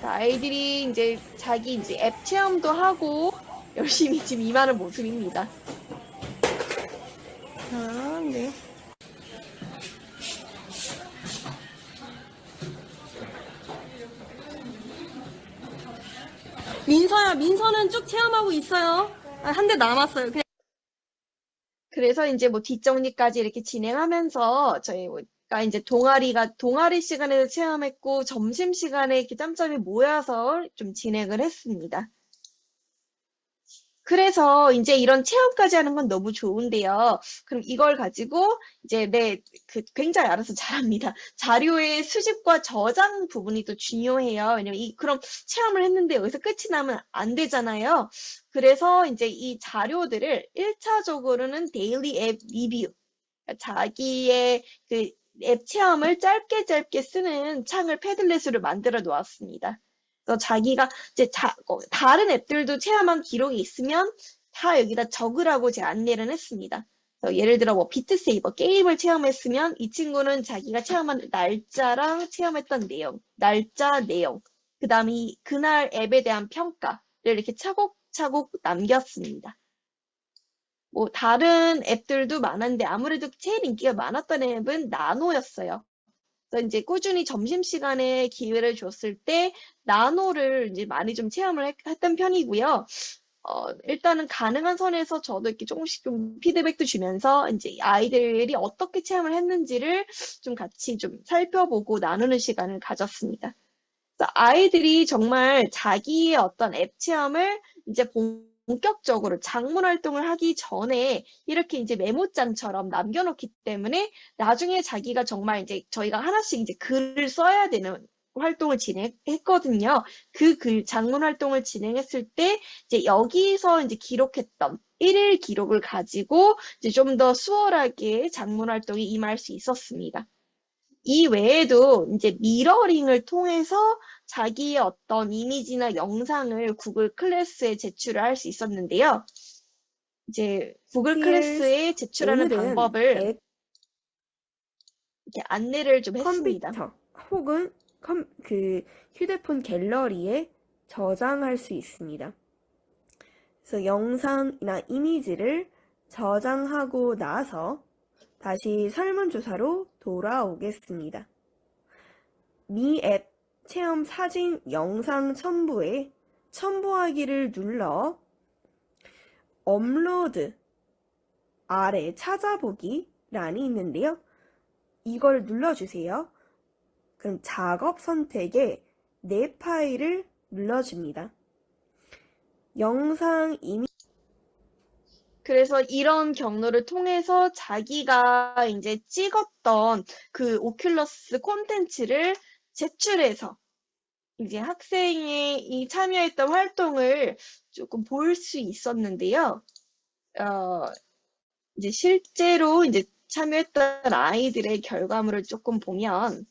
아이들이 이제 자기 이제 앱 체험도 하고 열심히 지금 임하는 모습입니다. 민서야, 민서는 쭉 체험하고 있어요. 한 대 남았어요. 그래서 이제 뭐 뒷정리까지 이렇게 진행하면서 저희가 이제 동아리 시간에도 체험했고 점심 시간에 이렇게 짬짬이 모여서 좀 진행을 했습니다. 그래서 이제 이런 체험까지 하는 건 너무 좋은데요. 그럼 이걸 가지고 이제 굉장히 알아서 잘합니다. 자료의 수집과 저장 부분이 또 중요해요. 왜냐면 그럼 체험을 했는데 여기서 끝이 나면 안 되잖아요. 그래서 이제 이 자료들을 1차적으로는 데일리 앱 리뷰, 자기의 그 앱 체험을 짧게 쓰는 창을 패들렛으로 만들어 놓았습니다. 그래서 자기가 이제 다른 앱들도 체험한 기록이 있으면 다 여기다 적으라고 제가 안내를 했습니다. 그래서 예를 들어 뭐 비트세이버 게임을 체험했으면 이 친구는 자기가 체험한 날짜랑 체험했던 내용, 날짜 내용, 그다음에 그날 앱에 대한 평가를 이렇게 차곡차곡 남겼습니다. 뭐 다른 앱들도 많았는데 아무래도 제일 인기가 많았던 앱은 나노였어요. 그래서 이제 꾸준히 점심시간에 기회를 줬을 때 나노를 이제 많이 좀 체험을 했던 편이고요. 일단은 가능한 선에서 저도 이렇게 조금씩 좀 피드백도 주면서 이제 아이들이 어떻게 체험을 했는지를 좀 같이 좀 살펴보고 나누는 시간을 가졌습니다. 그래서 아이들이 정말 자기의 어떤 앱 체험을 이제 본격적으로 작문 활동을 하기 전에 이렇게 이제 메모장처럼 남겨놓기 때문에 나중에 자기가 정말 이제 저희가 하나씩 이제 글을 써야 되는 활동을 진행했거든요. 그 작문 활동을 진행했을 때 이제 여기서 이제 기록했던 1일 기록을 가지고 이제 좀 더 수월하게 작문 활동에 임할 수 있었습니다. 이 외에도 이제 미러링을 통해서 자기의 어떤 이미지나 영상을 구글 클래스에 제출을 할 수 있었는데요. 이제 구글 클래스에 제출하는 방법을 이렇게 안내를 좀 했습니다. 컴퓨터 혹은 휴대폰 갤러리에 저장할 수 있습니다. 그래서 영상이나 이미지를 저장하고 나서 다시 설문조사로 돌아오겠습니다. 미 앱 체험 사진 영상 첨부에 첨부하기를 눌러 업로드 아래 찾아보기 란이 있는데요. 이걸 눌러주세요. 그럼 작업 선택에 내 파일을 눌러줍니다. 영상 이미지 그래서 이런 경로를 통해서 자기가 이제 찍었던 그 오큘러스 콘텐츠를 제출해서 이제 학생이 참여했던 활동을 조금 볼 수 있었는데요. 이제 실제로 이제 참여했던 아이들의 결과물을 조금 보면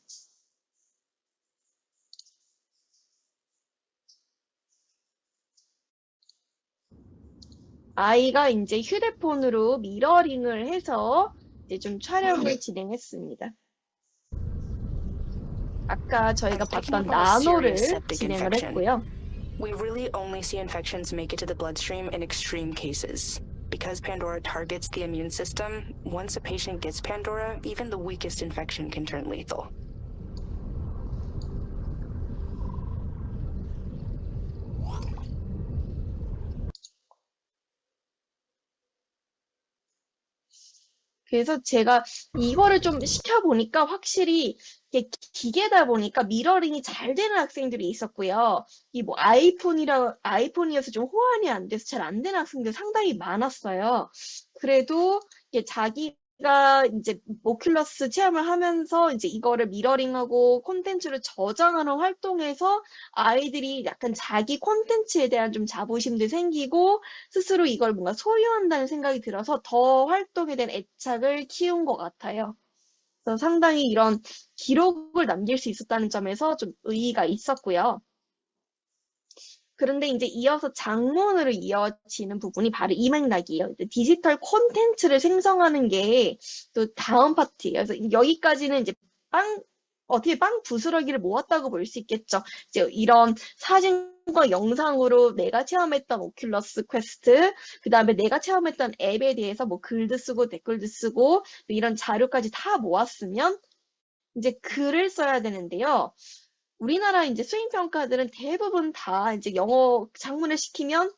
아이가 이제 휴대폰으로 미러링을 해서 이제 좀 촬영을 진행했습니다. 아까 저희가 봤던 나노를 진행을 했고요. We really only see infections make it to the bloodstream in extreme cases. Because Pandora targets the immune system, once a patient gets Pandora, even the weakest infection can turn lethal. 그래서 제가 이거를 좀 시켜보니까 확실히 이게 기계다 보니까 미러링이 잘 되는 학생들이 있었고요. 이 뭐 아이폰이어서 좀 호환이 안 돼서 잘 안 되는 학생들 상당히 많았어요. 그래도 이게 자기가 이제 오큘러스 체험을 하면서 이제 이거를 미러링하고 콘텐츠를 저장하는 활동에서 아이들이 약간 자기 콘텐츠에 대한 좀 자부심도 생기고 스스로 이걸 뭔가 소유한다는 생각이 들어서 더 활동에 대한 애착을 키운 것 같아요. 그래서 상당히 이런 기록을 남길 수 있었다는 점에서 좀 의의가 있었고요. 그런데 이제 이어서 장문으로 이어지는 부분이 바로 이 맥락이에요. 디지털 콘텐츠를 생성하는 게 또 다음 파트예요. 그래서 여기까지는 이제 어떻게 빵 부스러기를 모았다고 볼 수 있겠죠. 이제 이런 사진과 영상으로 내가 체험했던 오큘러스 퀘스트, 그 다음에 내가 체험했던 앱에 대해서 뭐 글도 쓰고 댓글도 쓰고 이런 자료까지 다 모았으면 이제 글을 써야 되는데요. 우리나라 이제 수행평가들은 대부분 다 이제 영어 작문을 시키면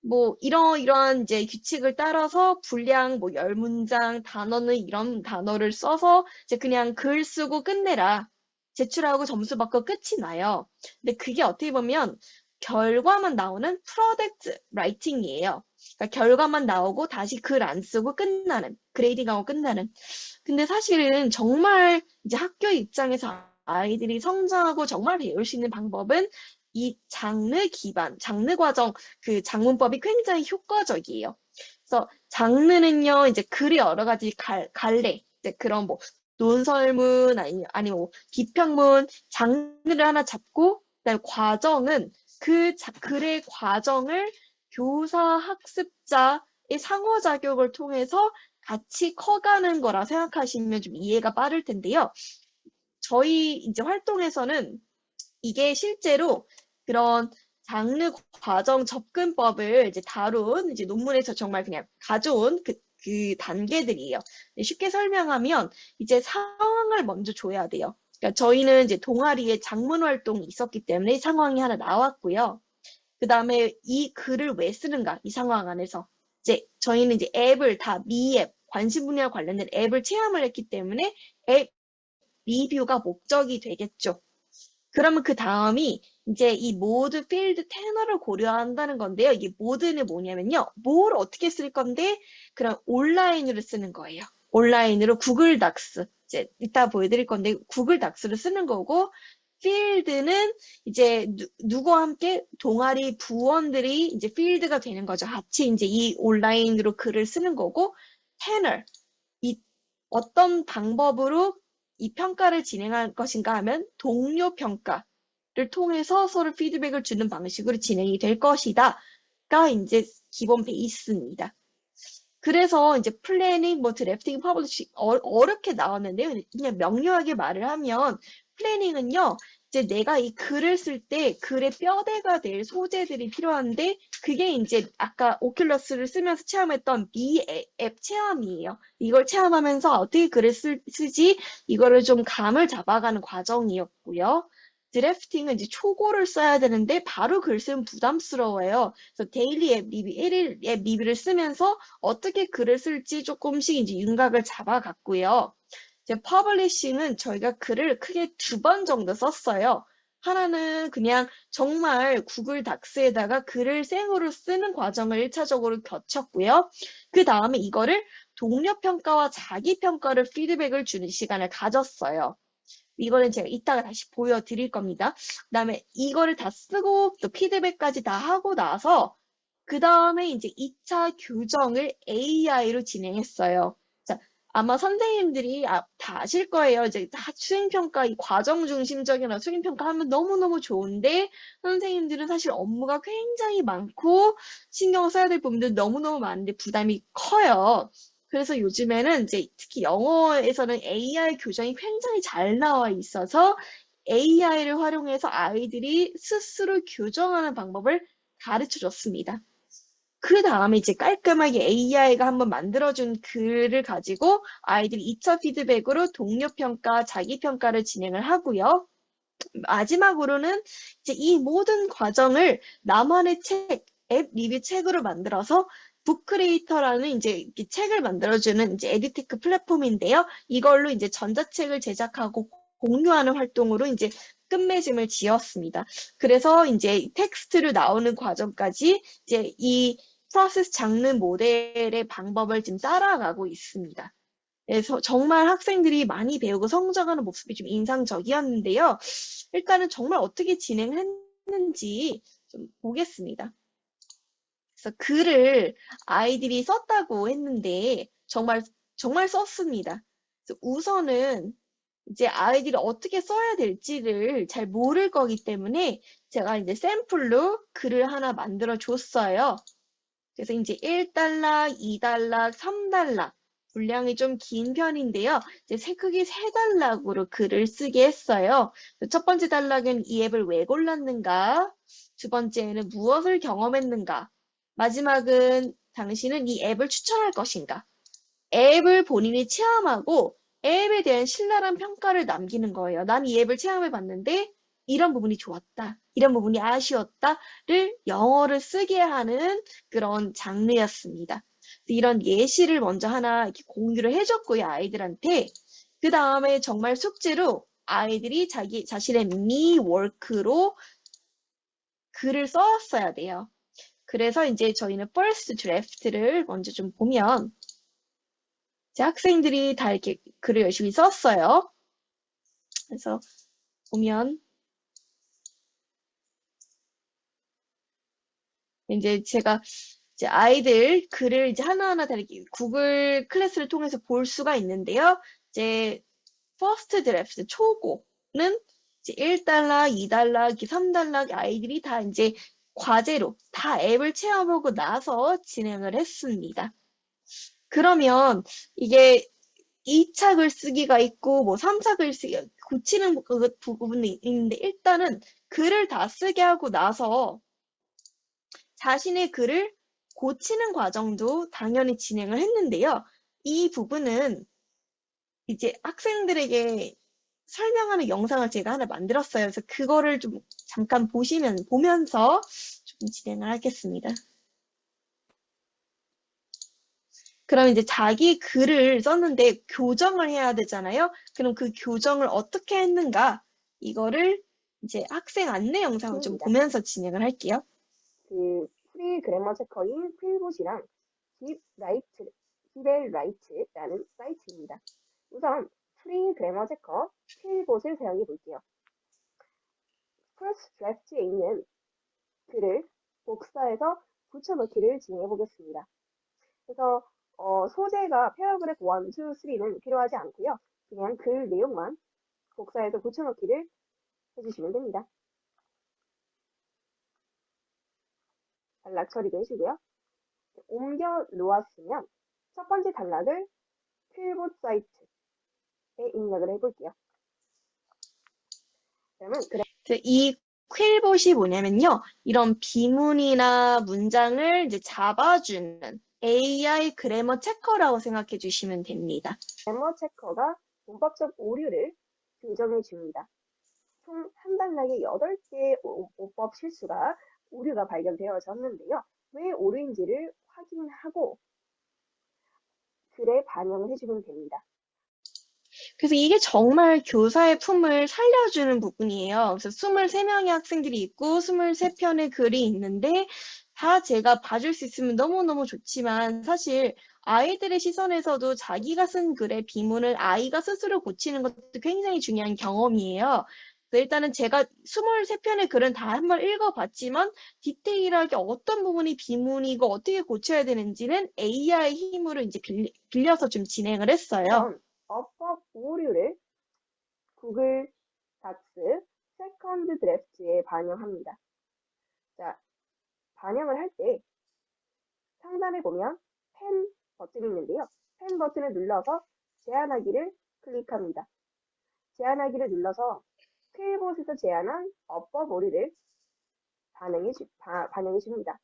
뭐 이러이러한 이제 규칙을 따라서 분량 뭐 10문장 단어는 이런 단어를 써서 이제 그냥 글 쓰고 끝내라. 제출하고 점수 받고 끝이 나요. 근데 그게 어떻게 보면 결과만 나오는 프로덕트 라이팅이에요. 그러니까 결과만 나오고 다시 글 안 쓰고 끝나는, 그레이딩하고 끝나는. 근데 사실은 정말 이제 학교 입장에서 아이들이 성장하고 정말 배울 수 있는 방법은 이 장르 기반, 장르 과정, 그 작문법이 굉장히 효과적이에요. 그래서 장르는요, 이제 글이 여러 가지 갈래, 이제 그런 뭐 논설문 아니면 뭐 비평문, 장르를 하나 잡고, 그다음에 과정은 그 글의 과정을 교사, 학습자의 상호작용을 통해서 같이 커가는 거라 생각하시면 좀 이해가 빠를 텐데요. 저희 이제 활동에서는 이게 실제로 그런 장르 과정 접근법을 이제 다룬 이제 논문에서 정말 그냥 가져온 그 단계들이에요. 쉽게 설명하면 이제 상황을 먼저 줘야 돼요. 그러니까 저희는 이제 동아리에 작문 활동이 있었기 때문에 상황이 하나 나왔고요. 그 다음에 이 글을 왜 쓰는가, 이 상황 안에서. 이제 저희는 이제 앱을 다 미앱, 관심 분야와 관련된 앱을 체험을 했기 때문에 앱 리뷰가 목적이 되겠죠. 그러면 그 다음이 이제 이 모드 필드 테너를 고려한다는 건데요. 이게 모드는 뭐냐면요. 뭘 어떻게 쓸 건데, 그럼 온라인으로 쓰는 거예요. 온라인으로 구글 닥스. 이제 이따 보여드릴 건데, 구글 닥스를 쓰는 거고, 필드는 이제 누구와 함께 동아리 부원들이 이제 필드가 되는 거죠. 같이 이제 이 온라인으로 글을 쓰는 거고, 테너. 이 어떤 방법으로 이 평가를 진행할 것인가 하면 동료 평가를 통해서 서로 피드백을 주는 방식으로 진행이 될 것이다가 이제 기본 베이스입니다. 그래서 이제 플래닝, 뭐 드래프팅, 퍼블리싱 어렵게 나왔는데요. 그냥 명료하게 말을 하면 플래닝은요. 이제 내가 이 글을 쓸 때 글의 뼈대가 될 소재들이 필요한데 그게 이제 아까 오큘러스를 쓰면서 체험했던 미앱 체험이에요. 이걸 체험하면서 어떻게 글을 쓰지 이거를 좀 감을 잡아가는 과정이었고요. 드래프팅은 이제 초고를 써야 되는데 바로 글 쓰면 부담스러워요. 그래서 데일리 앱 리뷰, 1일 앱 리뷰를 쓰면서 어떻게 글을 쓸지 조금씩 이제 윤곽을 잡아갔고요. 이제 퍼블리싱은 저희가 글을 크게 2번 정도 썼어요. 하나는 그냥 정말 구글 닥스에다가 글을 생으로 쓰는 과정을 1차적으로 거쳤고요. 그 다음에 이거를 동료 평가와 자기 평가를 피드백을 주는 시간을 가졌어요. 이거는 제가 이따가 다시 보여드릴 겁니다. 그 다음에 이거를 다 쓰고 또 피드백까지 다 하고 나서 그 다음에 이제 2차 교정을 AI로 진행했어요. 자, 아마 선생님들이 다 아실 거예요. 이제 수행평가, 이 과정 중심적인 수행평가 하면 너무너무 좋은데 선생님들은 사실 업무가 굉장히 많고 신경 써야 될 부분들 너무너무 많은데 부담이 커요. 그래서 요즘에는 이제 특히 영어에서는 AI 교정이 굉장히 잘 나와 있어서 AI를 활용해서 아이들이 스스로 교정하는 방법을 가르쳐 줬습니다. 그 다음에 이제 깔끔하게 AI가 한번 만들어준 글을 가지고 아이들이 2차 피드백으로 동료 평가, 자기 평가를 진행을 하고요. 마지막으로는 이제 이 모든 과정을 나만의 책, 앱 리뷰 책으로 만들어서 북크리에이터라는 이제 책을 만들어주는 이제 에듀테크 플랫폼인데요. 이걸로 이제 전자책을 제작하고 공유하는 활동으로 이제 끝맺음을 지었습니다. 그래서 이제 텍스트로 나오는 과정까지 이제 이 프로세스 장르 모델의 방법을 지금 따라가고 있습니다. 그래서 정말 학생들이 많이 배우고 성장하는 모습이 좀 인상적이었는데요. 일단은 정말 어떻게 진행했는지 좀 보겠습니다. 그래서 글을 아이들이 썼다고 했는데 정말 썼습니다. 그래서 우선은 이제 아이들이 어떻게 써야 될지를 잘 모를 거기 때문에 제가 이제 샘플로 글을 하나 만들어 줬어요. 그래서 이제 1단락, 2단락, 3단락 분량이 좀 긴 편인데요. 이제 크게 3단락으로 글을 쓰게 했어요. 첫 번째 단락은 이 앱을 왜 골랐는가? 두 번째는 무엇을 경험했는가? 마지막은 당신은 이 앱을 추천할 것인가? 앱을 본인이 체험하고 앱에 대한 신랄한 평가를 남기는 거예요. 난 이 앱을 체험해 봤는데 이런 부분이 좋았다, 이런 부분이 아쉬웠다를 영어를 쓰게 하는 그런 장르였습니다. 이런 예시를 먼저 하나 이렇게 공유를 해줬고요, 아이들한테. 그 다음에 정말 숙제로 아이들이 자신의 미 워크로 글을 써왔어야 돼요. 그래서 이제 저희는 first draft를 먼저 좀 보면, 이제 학생들이 다 이렇게 글을 열심히 썼어요. 그래서 보면, 이제 제가 이제 아이들 글을 이제 하나하나 다 이렇게 구글 클래스를 통해서 볼 수가 있는데요. 이제 first draft 초고는 이제 $1, $2, 이렇게 $3 아이들이 다 이제 과제로 다 앱을 체험하고 나서 진행을 했습니다. 그러면 이게 2차 글쓰기가 있고 뭐 3차 글쓰기 고치는 그 부분이 있는데, 일단은 글을 다 쓰게 하고 나서 자신의 글을 고치는 과정도 당연히 진행을 했는데요. 이 부분은 이제 학생들에게 설명하는 영상을 제가 하나 만들었어요. 그래서 그거를 좀 잠깐 보면서 좀 진행을 하겠습니다. 그럼 이제 자기 글을 썼는데 교정을 해야 되잖아요. 그럼 그 교정을 어떻게 했는가? 이거를 이제 학생 안내 영상을 좀 보면서 진행을 할게요. 그 프리 그래머 체커인 필봇이랑 딥엘라이트라는 사이트입니다. 우선 프리 그래머 체커 필봇을 사용해 볼게요. 퍼스트 드래프트에 있는 글을 복사해서 붙여넣기를 진행해 보겠습니다. 그래서 소재가 패러그래프 1, 2, 3는 필요하지 않고요. 그냥 글 내용만 복사해서 붙여넣기를 해주시면 됩니다. 단락 처리도 해주고요. 옮겨 놓았으면 첫 번째 단락을 필봇 사이트에 입력을 해볼게요. 그러면 이 퀼봇이 뭐냐면요, 이런 비문이나 문장을 이제 잡아주는 AI 그래머 체커라고 생각해 주시면 됩니다. 그래머 체커가 문법적 오류를 교정해 줍니다. 총 한 단락에 8개의 문법 실수가 오류가 발견되어졌는데요. 왜 오류인지를 확인하고 글에 반영을 해주면 됩니다. 그래서 이게 정말 교사의 품을 살려주는 부분이에요. 그래서 23명의 학생들이 있고 23편의 글이 있는데 다 제가 봐줄 수 있으면 너무너무 좋지만, 사실 아이들의 시선에서도 자기가 쓴 글의 비문을 아이가 스스로 고치는 것도 굉장히 중요한 경험이에요. 그래서 일단은 제가 23편의 글은 다 한번 읽어봤지만 디테일하게 어떤 부분이 비문이고 어떻게 고쳐야 되는지는 AI 힘으로 이제 빌려서 좀 진행을 했어요. 어법 오류를 구글 닥스 세컨드 드래프트에 반영합니다. 자, 반영을 할 때 상단에 보면 펜 버튼이 있는데요. 펜 버튼을 눌러서 제한하기를 클릭합니다. 제한하기를 눌러서 퀼봇에서 제한한 어법 오류를 반영해 줍니다.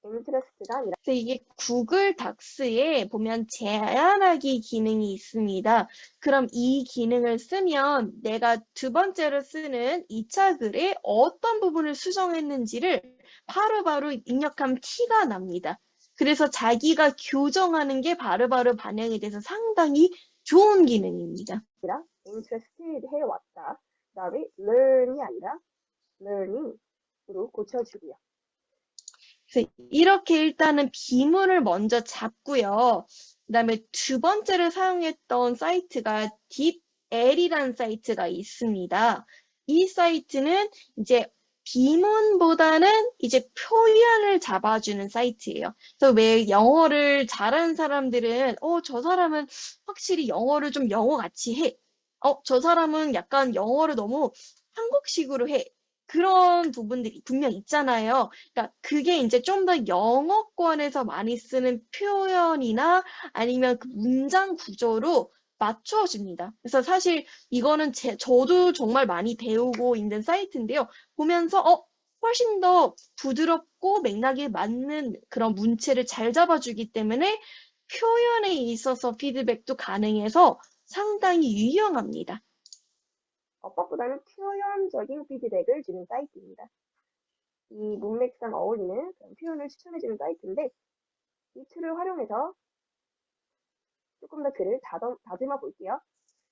인트레스트가 아니라. 그래서 이게 구글 닥스에 보면 제한하기 기능이 있습니다. 그럼 이 기능을 쓰면 내가 두 번째로 쓰는 2차 글에 어떤 부분을 수정했는지를 바로바로 입력하면 티가 납니다. 그래서 자기가 교정하는 게 바로바로 반영이 돼서 상당히 좋은 기능입니다. interested 해왔다. 그 다음에 learn이 아니라 learning으로 고쳐주고요. 그래서 이렇게 일단은 비문을 먼저 잡고요. 그 다음에 두 번째로 사용했던 사이트가 딥엘이라는 사이트가 있습니다. 이 사이트는 이제 비문보다는 이제 표현을 잡아주는 사이트예요. 그래서 왜 영어를 잘하는 사람들은 저 사람은 확실히 영어를 좀 영어같이 해. 저 사람은 약간 영어를 너무 한국식으로 해. 그런 부분들이 분명 있잖아요. 그러니까 그게 이제 좀 더 영어권에서 많이 쓰는 표현이나 아니면 그 문장 구조로 맞춰줍니다. 그래서 사실 이거는 저도 정말 많이 배우고 있는 사이트인데요. 보면서 훨씬 더 부드럽고 맥락에 맞는 그런 문체를 잘 잡아주기 때문에 표현에 있어서 피드백도 가능해서 상당히 유용합니다. 어법보다는 표현적인 피드백을 주는 사이트입니다. 이 문맥상 어울리는 그런 표현을 추천해주는 사이트인데 이 툴을 활용해서 조금 더 글을 다듬어 볼게요.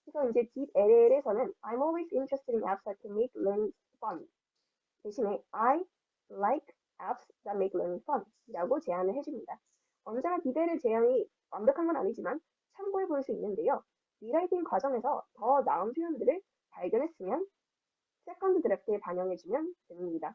그래서 이제 DeepLL에서는 I'm always interested in apps that can make learning fun 대신에 I like apps that make learning fun 이라고 제안을 해줍니다. 언제나 DeepLL 제안이 완벽한 건 아니지만 참고해 볼 수 있는데요. 리라이팅 과정에서 더 나은 표현들을 발견했으면 세컨드 드래프트에 반영해주면 됩니다.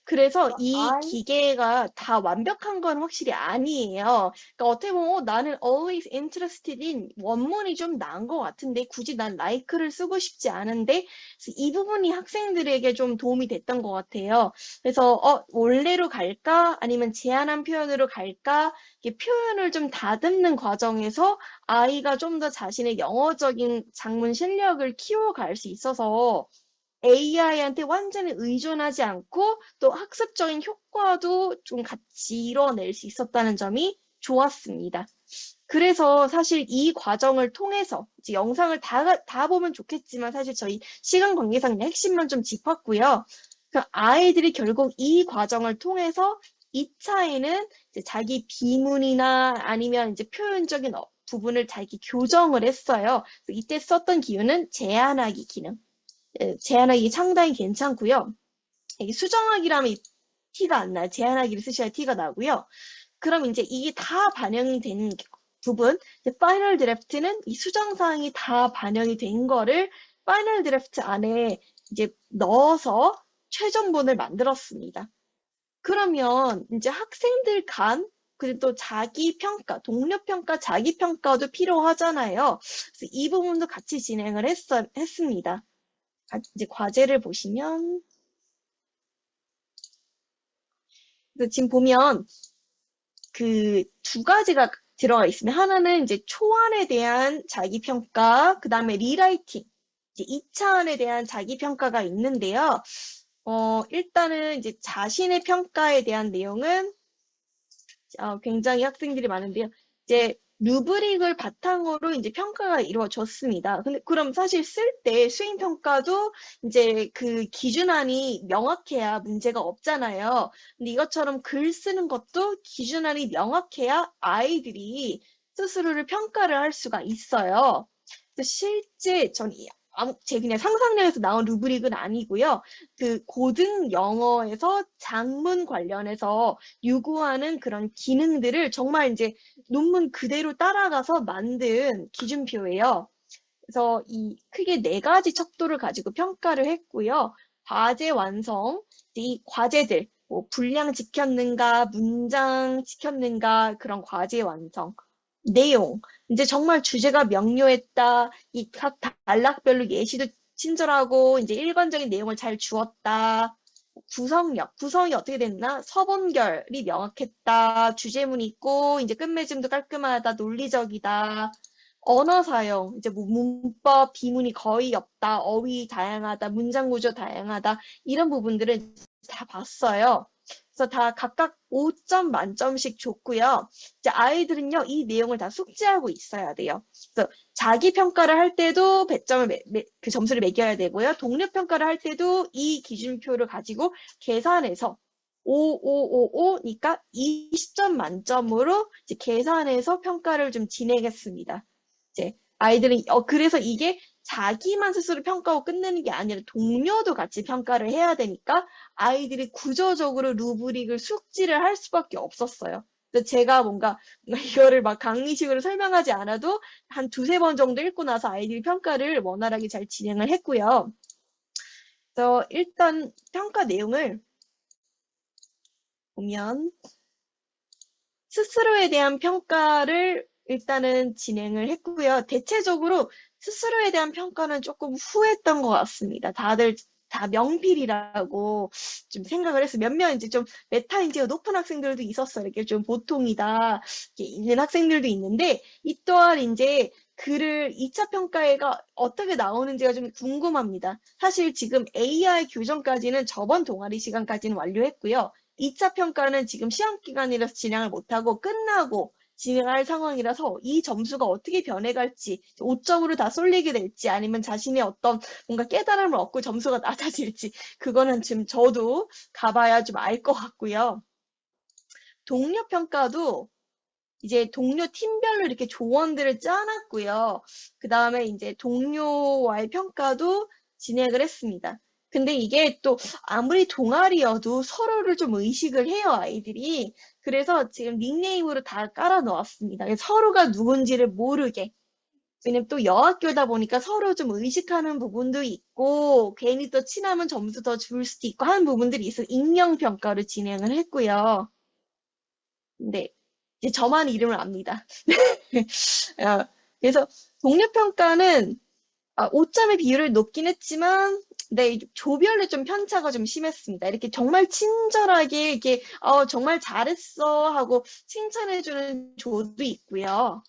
그래서 이 I 기계가 다 완벽한 건 확실히 아니에요. 그러니까 어떻게 보면 나는 always interested in 원문이 좀 나은 것 같은데 굳이 난 like를 쓰고 싶지 않은데 그래서 이 부분이 학생들에게 좀 도움이 됐던 것 같아요. 그래서 원래로 갈까 아니면 제한한 표현으로 갈까 이렇게 표현을 좀 다듬는 과정에서 아이가 좀 더 자신의 영어적인 작문 실력을 키워갈 수 있어서 AI한테 완전히 의존하지 않고 또 학습적인 효과도 좀 같이 이뤄낼 수 있었다는 점이 좋았습니다. 그래서 사실 이 과정을 통해서 이제 영상을 다 보면 좋겠지만 사실 저희 시간 관계상 핵심만 좀 짚었고요. 그 아이들이 결국 이 과정을 통해서 2차에는 이제 자기 비문이나 아니면 이제 표현적인 부분을 자기 교정을 했어요. 이때 썼던 기호는 제한하기 기능. 제한하기 상당히 괜찮고요. 이게 수정하기라면 티가 안 나요. 제한하기를 쓰셔야 티가 나고요. 그럼 이제 이게 다 반영이 된 부분, 파이널 드래프트는 이 수정 사항이 다 반영이 된 거를 파이널 드래프트 안에 이제 넣어서 최종본을 만들었습니다. 그러면 이제 학생들 간 그리고 또 자기 평가, 동료 평가, 자기 평가도 필요하잖아요. 그래서 이 부분도 같이 진행을 했습니다. 이제 과제를 보시면 지금 보면 그 두 가지가 들어가 있습니다. 하나는 이제 초안에 대한 자기 평가, 그 다음에 리라이팅, 이제 2차안에 대한 자기 평가가 있는데요. 일단은 이제 자신의 평가에 대한 내용은 굉장히 학생들이 많은데요. 이제 루브릭을 바탕으로 이제 평가가 이루어졌습니다. 근데 그럼 사실 쓸 때 수행 평가도 이제 그 기준안이 명확해야 문제가 없잖아요. 근데 이것처럼 글 쓰는 것도 기준안이 명확해야 아이들이 스스로를 평가를 할 수가 있어요. 그래서 실제 제 그냥 상상력에서 나온 루브릭은 아니고요. 그 고등 영어에서 작문 관련해서 요구하는 그런 기능들을 정말 이제 논문 그대로 따라가서 만든 기준표예요. 그래서 이 크게 4가지 척도를 가지고 평가를 했고요. 과제 완성, 이 과제들, 뭐 분량 지켰는가, 문장 지켰는가 그런 과제 완성. 내용, 이제 정말 주제가 명료했다, 이 각 단락별로 예시도 친절하고 이제 일관적인 내용을 잘 주었다. 구성이 어떻게 됐나? 서본결이 명확했다, 주제문이 있고 이제 끝맺음도 깔끔하다, 논리적이다. 언어 사용, 이제 뭐 문법, 비문이 거의 없다, 어휘 다양하다, 문장 구조 다양하다, 이런 부분들을 다 봤어요. 그래서 다 각각 5점 만점씩 줬고요. 이제 아이들은요, 이 내용을 다 숙지하고 있어야 돼요. 그래서 자기 평가를 할 때도 100점을 그 점수를 매겨야 되고요. 동료 평가를 할 때도 이 기준표를 가지고 계산해서 5555니까 20점 만점으로 이제 계산해서 평가를 좀 진행했습니다. 이제 아이들은 그래서 이게 자기만 스스로 평가하고 끝내는 게 아니라 동료도 같이 평가를 해야 되니까 아이들이 구조적으로 루브릭을 숙지를 할 수밖에 없었어요. 그래서 제가 뭔가 이거를 막 강의식으로 설명하지 않아도 한 2-3번 정도 읽고 나서 아이들이 평가를 원활하게 잘 진행을 했고요. 그래서 일단 평가 내용을 보면 스스로에 대한 평가를 일단은 진행을 했고요. 대체적으로 스스로에 대한 평가는 조금 후했던 것 같습니다. 다들 다 명필이라고 좀 생각을 했어요. 몇몇 이제 좀 메타인지가 높은 학생들도 있었어요. 이렇게 좀 보통이다 이렇게 있는 학생들도 있는데 이 또한 이제 글을 2차 평가가 어떻게 나오는지가 좀 궁금합니다. 사실 지금 AI 교정까지는 저번 동아리 시간까지는 완료했고요. 2차 평가는 지금 시험 기간이라서 진행을 못하고 끝나고 진행할 상황이라서 이 점수가 어떻게 변해갈지, 5점으로 다 쏠리게 될지 아니면 자신의 어떤 뭔가 깨달음을 얻고 점수가 낮아질지 그거는 지금 저도 가봐야 좀 알 것 같고요. 동료 평가도 이제 동료 팀별로 이렇게 조원들을 짜놨고요. 그 다음에 이제 동료와의 평가도 진행을 했습니다. 근데 이게 또 아무리 동아리여도 서로를 좀 의식을 해요, 아이들이. 그래서 지금 닉네임으로 다 깔아 넣었습니다. 서로가 누군지를 모르게. 왜냐면 또 여학교다 보니까 서로 좀 의식하는 부분도 있고, 괜히 또 친하면 점수 더 줄 수도 있고 하는 부분들이 있어 익명 평가로 진행을 했고요. 네. 이제 저만 이름을 압니다. 그래서 동료 평가는 5점의 비율을 놓긴 했지만, 네, 조별로 좀 편차가 좀 심했습니다. 이렇게 정말 친절하게, 이렇게, 정말 잘했어 하고 칭찬해주는 조도 있고요.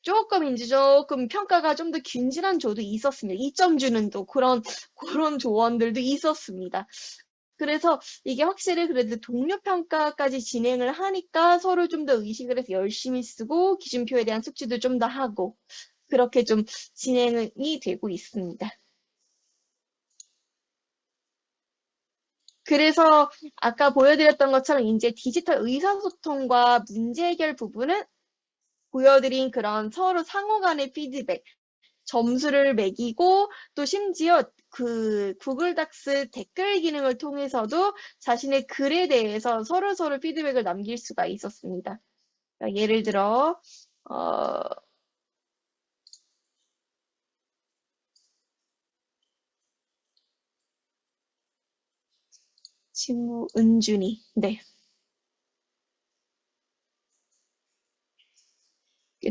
조금 평가가 좀 더 균질한 조도 있었습니다. 2점 주는 또 그런 조원들도 있었습니다. 그래서 이게 확실히 그래도 동료 평가까지 진행을 하니까 서로 좀 더 의식을 해서 열심히 쓰고 기준표에 대한 숙지도 좀 더 하고 그렇게 좀 진행이 되고 있습니다. 그래서 아까 보여드렸던 것처럼 이제 디지털 의사소통과 문제 해결 부분은 보여드린 그런 서로 상호 간의 피드백, 점수를 매기고 또 심지어 그 구글 닥스 댓글 기능을 통해서도 자신의 글에 대해서 서로 피드백을 남길 수가 있었습니다. 예를 들어 친구 은준이, 네.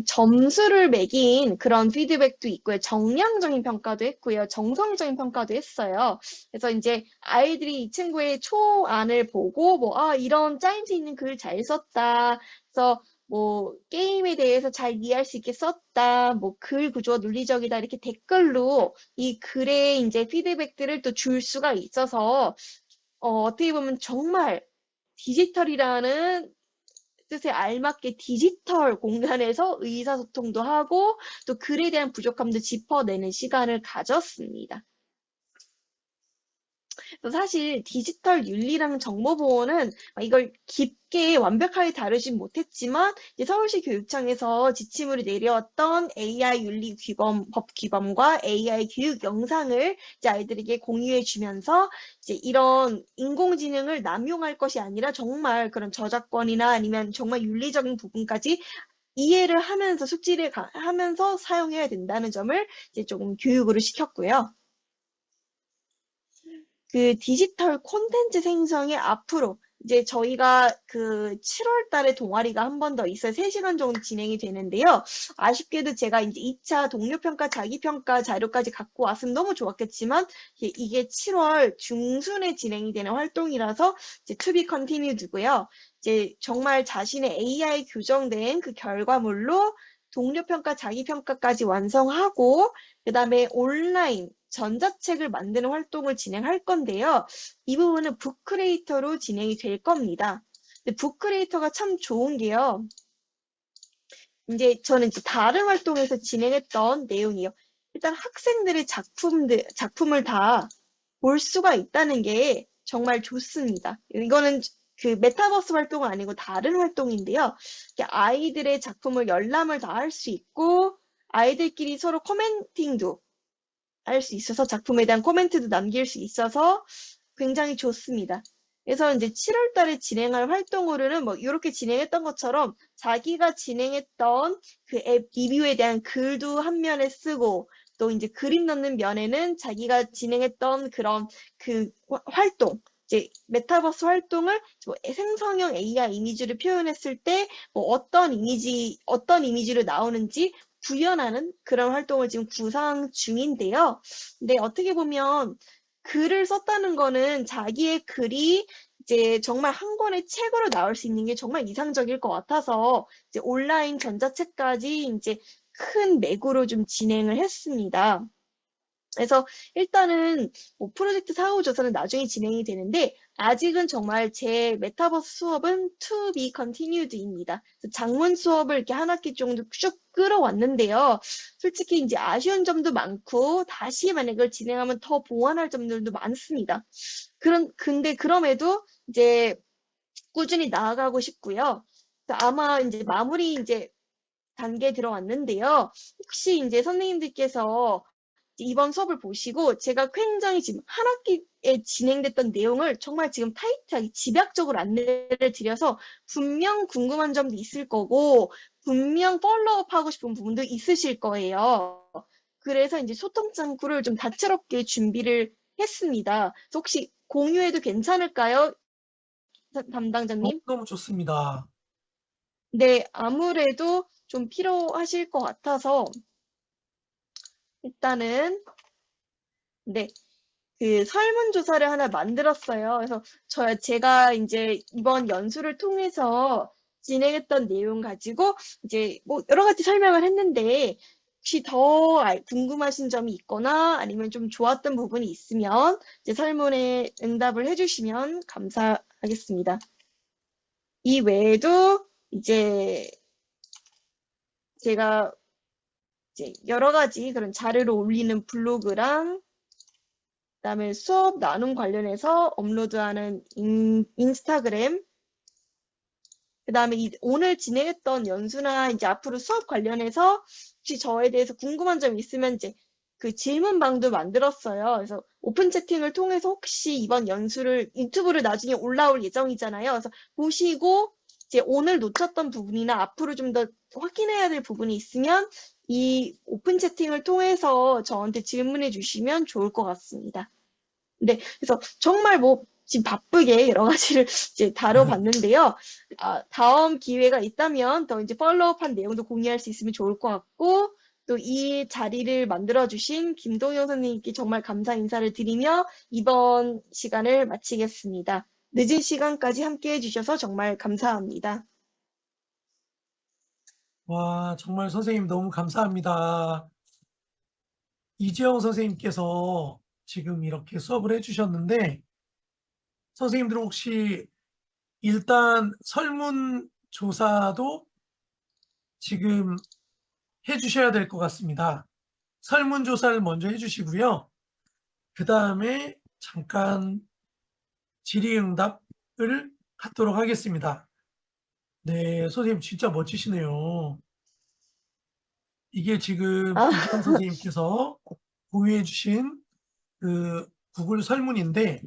점수를 매긴 그런 피드백도 있고요. 정량적인 평가도 했고요. 정성적인 평가도 했어요. 그래서 이제 아이들이 이 친구의 초안을 보고 이런 짜임새 있는 글 잘 썼다. 그래서 게임에 대해서 잘 이해할 수 있게 썼다. 글 구조가 논리적이다. 이렇게 댓글로 이 글에 이제 피드백들을 또 줄 수가 있어서 어떻게 보면 정말 디지털이라는 뜻에 알맞게 디지털 공간에서 의사소통도 하고 또 글에 대한 부족함도 짚어내는 시간을 가졌습니다. 사실 디지털 윤리랑 정보보호는 이걸 깊게 완벽하게 다루진 못했지만 이제 서울시 교육청에서 지침으로 내려왔던 AI 윤리 규범, 법 규범과 AI 교육 영상을 이제 아이들에게 공유해 주면서 이제 이런 인공지능을 남용할 것이 아니라 정말 그런 저작권이나 아니면 정말 윤리적인 부분까지 이해를 하면서 숙지를 하면서 사용해야 된다는 점을 이제 조금 교육으로 시켰고요. 그 디지털 콘텐츠 생성에 앞으로 이제 저희가 그 7월 달에 동아리가 한 번 더 있어요. 3시간 정도 진행이 되는데요. 아쉽게도 제가 이제 2차 동료평가, 자기평가 자료까지 갖고 왔으면 너무 좋았겠지만 이게 7월 중순에 진행이 되는 활동이라서 이제 to be continued고요. 이제 정말 자신의 AI 규정된 그 결과물로 동료평가, 자기평가까지 완성하고 그 다음에 온라인 전자책을 만드는 활동을 진행할 건데요. 이 부분은 북크리에이터로 진행이 될 겁니다. 근데 북크리에이터가 참 좋은 게요. 이제 저는 이제 다른 활동에서 진행했던 내용이요. 일단 학생들의 작품을 다 볼 수가 있다는 게 정말 좋습니다. 이거는 그 메타버스 활동은 아니고 다른 활동인데요. 아이들의 작품을 열람을 다 할 수 있고 아이들끼리 서로 코멘팅도 할 수 있어서 작품에 대한 코멘트도 남길 수 있어서 굉장히 좋습니다. 그래서 이제 7월 달에 진행할 활동으로는 이렇게 진행했던 것처럼 자기가 진행했던 그 앱 리뷰에 대한 글도 한 면에 쓰고 또 이제 그림 넣는 면에는 자기가 진행했던 그런 그 활동 이제 메타버스 활동을 생성형 AI 이미지를 표현했을 때 어떤 이미지로 나오는지 구현하는 그런 활동을 지금 구상 중인데요. 근데 어떻게 보면 글을 썼다는 거는 자기의 글이 이제 정말 한 권의 책으로 나올 수 있는 게 정말 이상적일 것 같아서 이제 온라인 전자책까지 이제 큰 맥으로 좀 진행을 했습니다. 그래서 일단은 뭐 프로젝트 사후 조사는 나중에 진행이 되는데 아직은 정말 제 메타버스 수업은 to be continued입니다. 장문 수업을 이렇게 한 학기 정도 쭉 끌어왔는데요. 솔직히 이제 아쉬운 점도 많고 다시 만약 이걸 진행하면 더 보완할 점들도 많습니다. 근데 그럼에도 이제 꾸준히 나아가고 싶고요. 아마 이제 마무리 이제 단계에 들어왔는데요. 혹시 이제 선생님들께서 이번 수업을 보시고 제가 굉장히 지금 한 학기에 진행됐던 내용을 정말 지금 타이트하게 집약적으로 안내를 드려서 분명 궁금한 점도 있을 거고 분명 팔로우업 하고 싶은 부분도 있으실 거예요. 그래서 이제 소통 창구를 좀 다채롭게 준비를 했습니다. 그래서 혹시 공유해도 괜찮을까요? 담당자님? 너무 좋습니다. 네, 아무래도 좀 필요하실 것 같아서 일단은 네, 그 설문조사를 하나 만들었어요. 그래서 제가 이제 이번 연수를 통해서 진행했던 내용 가지고 이제 뭐 여러 가지 설명을 했는데 혹시 더 궁금하신 점이 있거나 아니면 좀 좋았던 부분이 있으면 이제 설문에 응답을 해주시면 감사하겠습니다. 이 외에도 이제 제가 이제 여러 가지 그런 자료를 올리는 블로그랑 그다음에 수업 나눔 관련해서 업로드하는 인스타그램, 그다음에 오늘 진행했던 연수나 이제 앞으로 수업 관련해서 혹시 저에 대해서 궁금한 점 있으면 이제 그 질문방도 만들었어요. 그래서 오픈 채팅을 통해서 혹시 이번 연수를 유튜브를 나중에 올라올 예정이잖아요. 그래서 보시고 이제 오늘 놓쳤던 부분이나 앞으로 좀 더 확인해야 될 부분이 있으면 이 오픈 채팅을 통해서 저한테 질문해 주시면 좋을 것 같습니다. 네, 그래서 정말 뭐 지금 바쁘게 여러 가지를 이제 다뤄봤는데요. 다음 기회가 있다면 더 이제 팔로우업한 내용도 공유할 수 있으면 좋을 것 같고 또 이 자리를 만들어주신 김동영 선생님께 정말 감사 인사를 드리며 이번 시간을 마치겠습니다. 늦은 시간까지 함께 해주셔서 정말 감사합니다. 와, 정말 선생님 너무 감사합니다. 이재영 선생님께서 지금 이렇게 수업을 해주셨는데 선생님들 혹시 일단 설문조사도 지금 해주셔야 될 것 같습니다. 설문조사를 먼저 해주시고요. 그 다음에 잠깐 질의응답을 하도록 하겠습니다. 네, 선생님 진짜 멋지시네요. 이게 지금 이재영 선생님께서 공유해 주신 그 구글 설문인데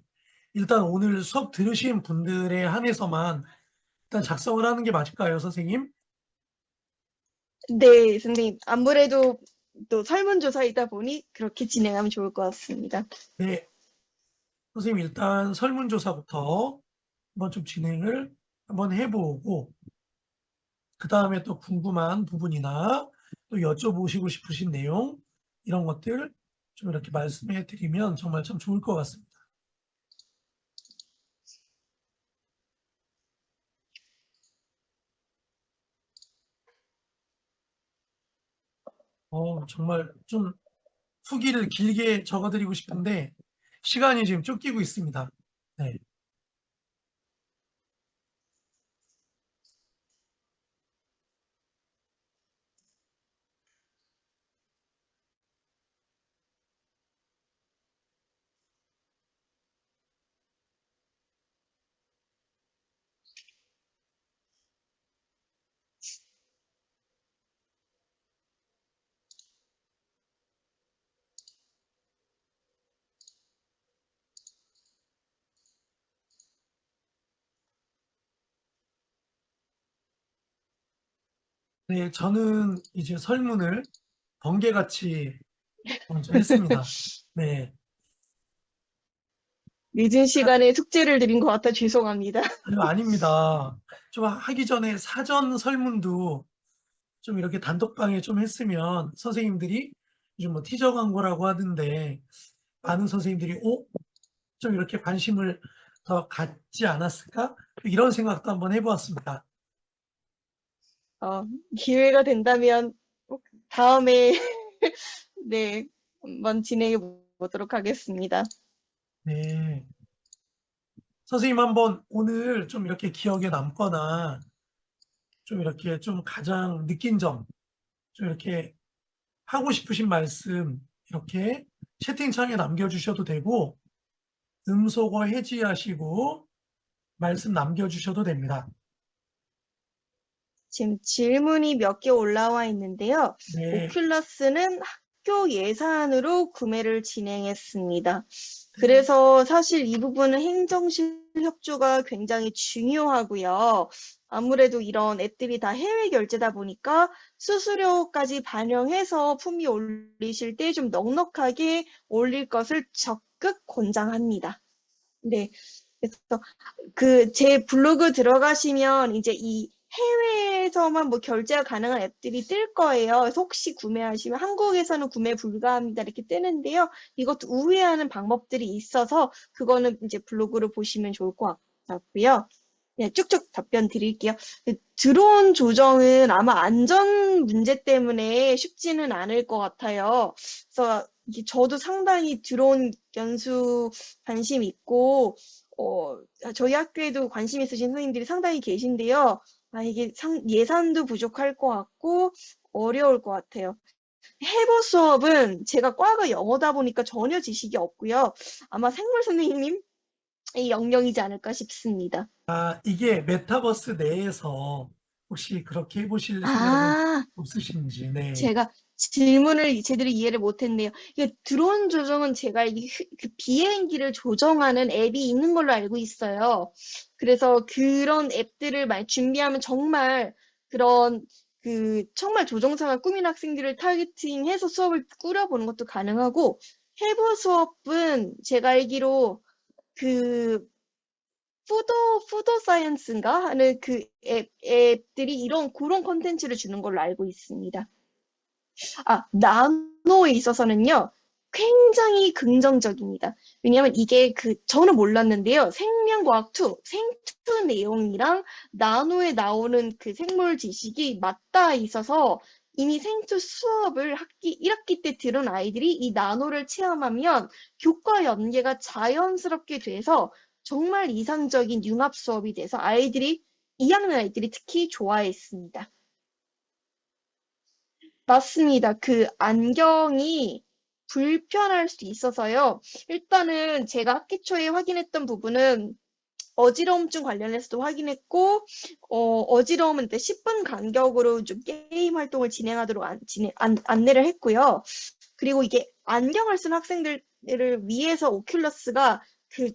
일단 오늘 수업 들으신 분들에 한해서만 일단 작성을 하는 게 맞을까요, 선생님? 네, 선생님. 아무래도 또 설문조사이다 보니 그렇게 진행하면 좋을 것 같습니다. 네. 선생님 일단 설문조사부터 한번 좀 진행을 한번 해보고 그 다음에 또 궁금한 부분이나 또 여쭤보시고 싶으신 내용 이런 것들 좀 이렇게 말씀해 드리면 정말 참 좋을 것 같습니다. 정말 좀 후기를 길게 적어드리고 싶은데 시간이 지금 쫓기고 있습니다. 네. 네, 저는 이제 설문을 번개같이 먼저 했습니다. 네. 늦은 시간에 숙제를 드린 것 같아 죄송합니다. 아니요, 아닙니다. 좀 하기 전에 사전 설문도 좀 이렇게 단톡방에 좀 했으면 선생님들이 요즘 뭐 티저 광고라고 하던데 많은 선생님들이 좀 이렇게 관심을 더 갖지 않았을까? 이런 생각도 한번 해보았습니다. 기회가 된다면 꼭 다음에 네, 한번 진행해 보도록 하겠습니다. 네. 선생님 한번 오늘 좀 이렇게 기억에 남거나 좀 이렇게 좀 가장 느낀 점, 좀 이렇게 하고 싶으신 말씀 이렇게 채팅창에 남겨주셔도 되고 음소거 해지하시고 말씀 남겨주셔도 됩니다. 지금 질문이 몇 개 올라와 있는데요. 네. 오큘러스는 학교 예산으로 구매를 진행했습니다. 그래서 사실 이 부분은 행정실 협조가 굉장히 중요하고요. 아무래도 이런 앱들이 다 해외 결제다 보니까 수수료까지 반영해서 품위 올리실 때 좀 넉넉하게 올릴 것을 적극 권장합니다. 네. 그래서 제 블로그 들어가시면 이제 이 해외에서만 뭐 결제가 가능한 앱들이 뜰 거예요. 그래서 혹시 구매하시면 한국에서는 구매 불가합니다 이렇게 뜨는데요. 이것도 우회하는 방법들이 있어서 그거는 이제 블로그를 보시면 좋을 것 같고요. 네, 쭉쭉 답변 드릴게요. 드론 조정은 아마 안전 문제 때문에 쉽지는 않을 것 같아요. 그래서 저도 상당히 드론 연수 관심 있고 저희 학교에도 관심 있으신 선생님들이 상당히 계신데요. 이게 예산도 부족할 것 같고 어려울 것 같아요. 해부 수업은 제가 과가 영어다 보니까 전혀 지식이 없고요. 아마 생물 선생님의 영역이지 않을까 싶습니다. 이게 메타버스 내에서 혹시 그렇게 해보실 생각은 없으신지. 네. 제가 질문을 제대로 이해를 못했네요. 이게 드론 조정은 제가 그 비행기를 조정하는 앱이 있는 걸로 알고 있어요. 그래서 그런 앱들을 준비하면 정말 그런 정말 조종사가 꾸민 학생들을 타겟팅해서 수업을 꾸려보는 것도 가능하고 해부 수업은 제가 알기로 푸드 사이언스인가 하는 그 앱들이 그런 콘텐츠를 주는 걸로 알고 있습니다. 나노에 있어서는요, 굉장히 긍정적입니다. 왜냐하면 이게 저는 몰랐는데요. 생투 내용이랑 나노에 나오는 그 생물 지식이 맞닿아 있어서 이미 생투 수업을 1학기 때 들은 아이들이 이 나노를 체험하면 교과 연계가 자연스럽게 돼서 정말 이상적인 융합 수업이 돼서 2학년 아이들이 특히 좋아했습니다. 맞습니다. 안경이 불편할 수 있어서요. 일단은 제가 학기 초에 확인했던 부분은 어지러움증 관련해서도 확인했고, 어지러움은 10분 간격으로 좀 게임 활동을 진행하도록 안내를 했고요. 그리고 이게 안경을 쓴 학생들을 위해서 오큘러스가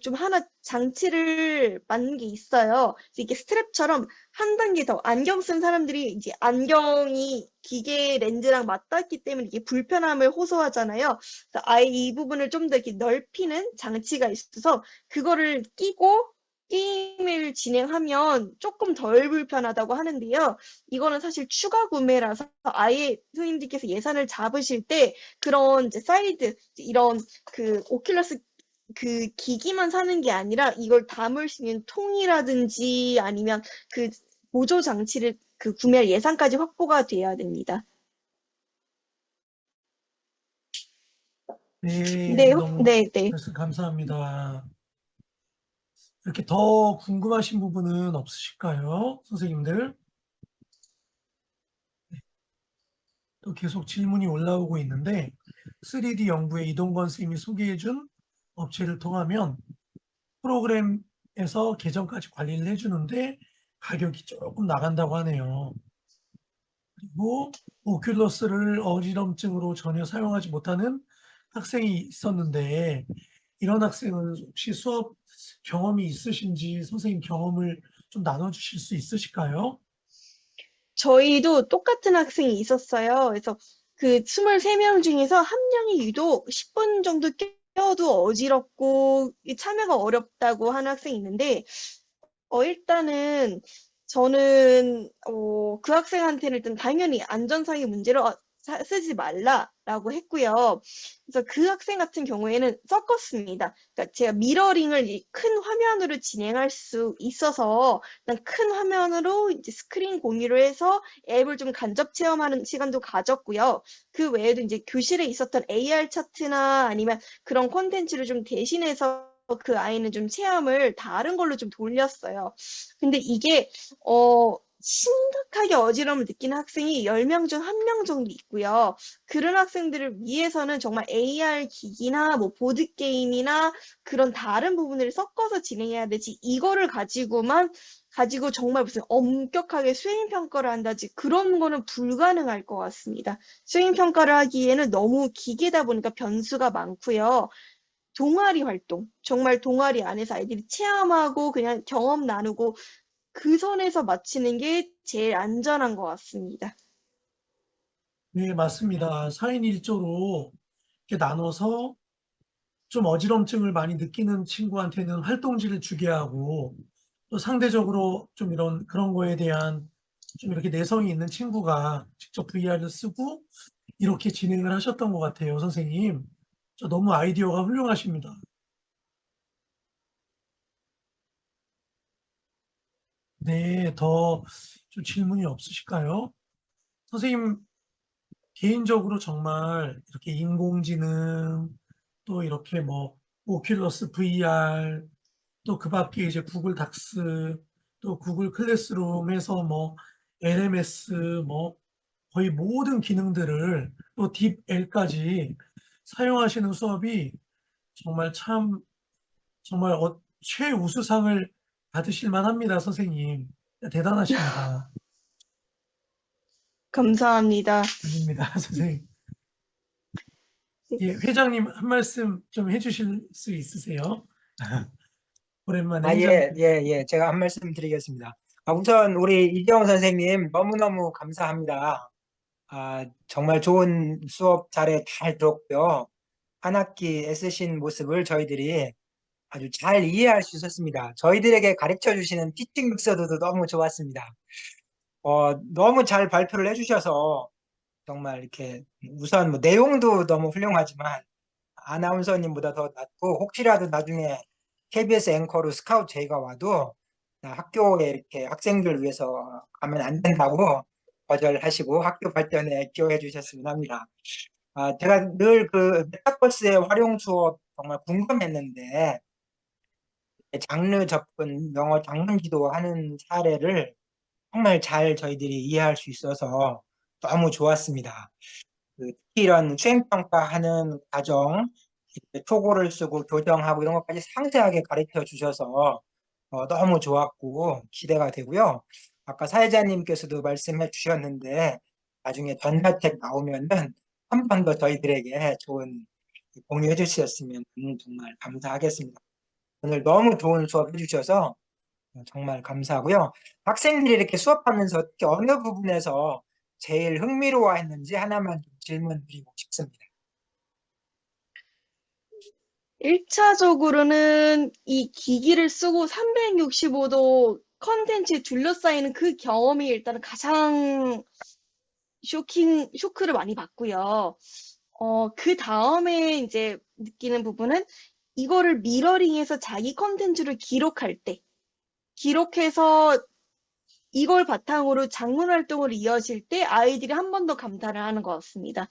좀 하나 장치를 만든 게 있어요. 이게 스트랩처럼 한 단계 더 안경 쓴 사람들이 이제 안경이 기계 렌즈랑 맞닿기 때문에 이게 불편함을 호소하잖아요. 그래서 아예 이 부분을 좀 더 이렇게 넓히는 장치가 있어서 그거를 끼고 게임을 진행하면 조금 덜 불편하다고 하는데요. 이거는 사실 추가 구매라서 아예 선생님들께서 예산을 잡으실 때 그런 이제 사이드 이런 오큘러스 기기만 사는 게 아니라 이걸 담을 수 있는 통이라든지 아니면 보조 장치를 구매할 예산까지 확보가 돼야 됩니다. 네, 너무 네. 말씀 감사합니다. 이렇게 더 궁금하신 부분은 없으실까요, 선생님들? 네. 또 계속 질문이 올라오고 있는데 3D 연구에 이동건 선생님이 소개해준 업체를 통하면 프로그램에서 계정까지 관리를 해주는데 가격이 조금 나간다고 하네요. 그리고 오큘러스를 어지럼증으로 전혀 사용하지 못하는 학생이 있었는데 이런 학생은 혹시 수업 경험이 있으신지 선생님 경험을 좀 나눠주실 수 있으실까요? 저희도 똑같은 학생이 있었어요. 그래서 23명 중에서 한 명이 유독 10분 정도 껴도 어지럽고 참여가 어렵다고 하는 학생이 있는데 일단은 저는 그 학생한테는 일단 당연히 안전상의 문제로 쓰지 말라라고 했고요. 그래서 그 학생 같은 경우에는 섞었습니다. 그러니까 제가 미러링을 큰 화면으로 진행할 수 있어서 일단 큰 화면으로 이제 스크린 공유를 해서 앱을 좀 간접 체험하는 시간도 가졌고요. 그 외에도 이제 교실에 있었던 AR 차트나 아니면 그런 콘텐츠를 좀 대신해서 그 아이는 좀 체험을 다른 걸로 좀 돌렸어요. 근데 이게 심각하게 어지러움을 느끼는 학생이 10명 중 1명 정도 있고요. 그런 학생들을 위해서는 정말 AR 기기나 뭐 보드게임이나 그런 다른 부분을 섞어서 진행해야 되지, 이거를 가지고 정말 무슨 엄격하게 수행평가를 한다지, 그런 거는 불가능할 것 같습니다. 수행평가를 하기에는 너무 기계다 보니까 변수가 많고요. 동아리 활동, 정말 동아리 안에서 아이들이 체험하고 그냥 경험 나누고 그 선에서 마치는 게 제일 안전한 것 같습니다. 네, 맞습니다. 4인 1조로 이렇게 나눠서 좀 어지럼증을 많이 느끼는 친구한테는 활동지를 주게 하고, 또 상대적으로 좀 그런 거에 대한 좀 이렇게 내성이 있는 친구가 직접 VR을 쓰고 이렇게 진행을 하셨던 것 같아요, 선생님. 저 너무 아이디어가 훌륭하십니다. 네, 더 좀 질문이 없으실까요? 선생님, 개인적으로 정말 이렇게 인공지능, 또 이렇게 뭐 오큘러스 VR, 또 그 밖에 이제 구글 닥스, 또 구글 클래스룸에서 뭐 LMS, 뭐 거의 모든 기능들을, 또 딥L까지 사용하시는 수업이 정말 정말 최우수상을 받으실 만합니다, 선생님. 대단하십니다. 감사합니다. 아닙니다, 선생님. 예, 회장님 한 말씀 좀 해주실 수 있으세요? 오랜만에 회장님. 예. 제가 한 말씀 드리겠습니다. 우선 우리 이재용 선생님 너무너무 감사합니다. 정말 좋은 수업 잘 들었고요. 한 학기 애쓰신 모습을 저희들이 아주 잘 이해할 수 있었습니다. 저희들에게 가르쳐 주시는 티칭 믹서드도 너무 좋았습니다. 너무 잘 발표를 해주셔서 정말 이렇게 우선 뭐 내용도 너무 훌륭하지만 아나운서님보다 더 낫고, 혹시라도 나중에 KBS 앵커로 스카우트 제의가 와도 학교에 이렇게 학생들 위해서 가면 안 된다고 거절하시고 학교 발전에 기여해 주셨으면 합니다. 제가 늘 그 메타버스의 활용 수업 정말 궁금했는데, 장르 접근, 영어 장문 지도하는 사례를 정말 잘 저희들이 이해할 수 있어서 너무 좋았습니다. 특히 이런 수행평가하는 과정, 초고를 쓰고 교정하고 이런 것까지 상세하게 가르쳐 주셔서 너무 좋았고 기대가 되고요. 아까 사회자님께서도 말씀해 주셨는데, 나중에 전자책 나오면은 한 번 더 저희들에게 좋은 공유해 주셨으면 정말 감사하겠습니다. 오늘 너무 좋은 수업 해주셔서 정말 감사하고요. 학생들이 이렇게 수업하면서 특히 어느 부분에서 제일 흥미로워했는지 하나만 좀 질문 드리고 싶습니다. 1차적으로는 이 기기를 쓰고 365도 컨텐츠에 둘러싸이는 그 경험이 일단 가장 쇼크를 많이 받고요. 그 다음에 이제 느끼는 부분은 이거를 미러링해서 자기 컨텐츠를 기록할 때, 기록해서 이걸 바탕으로 장문 활동을 이어질 때 아이들이 한 번 더 감탄을 하는 것 같습니다.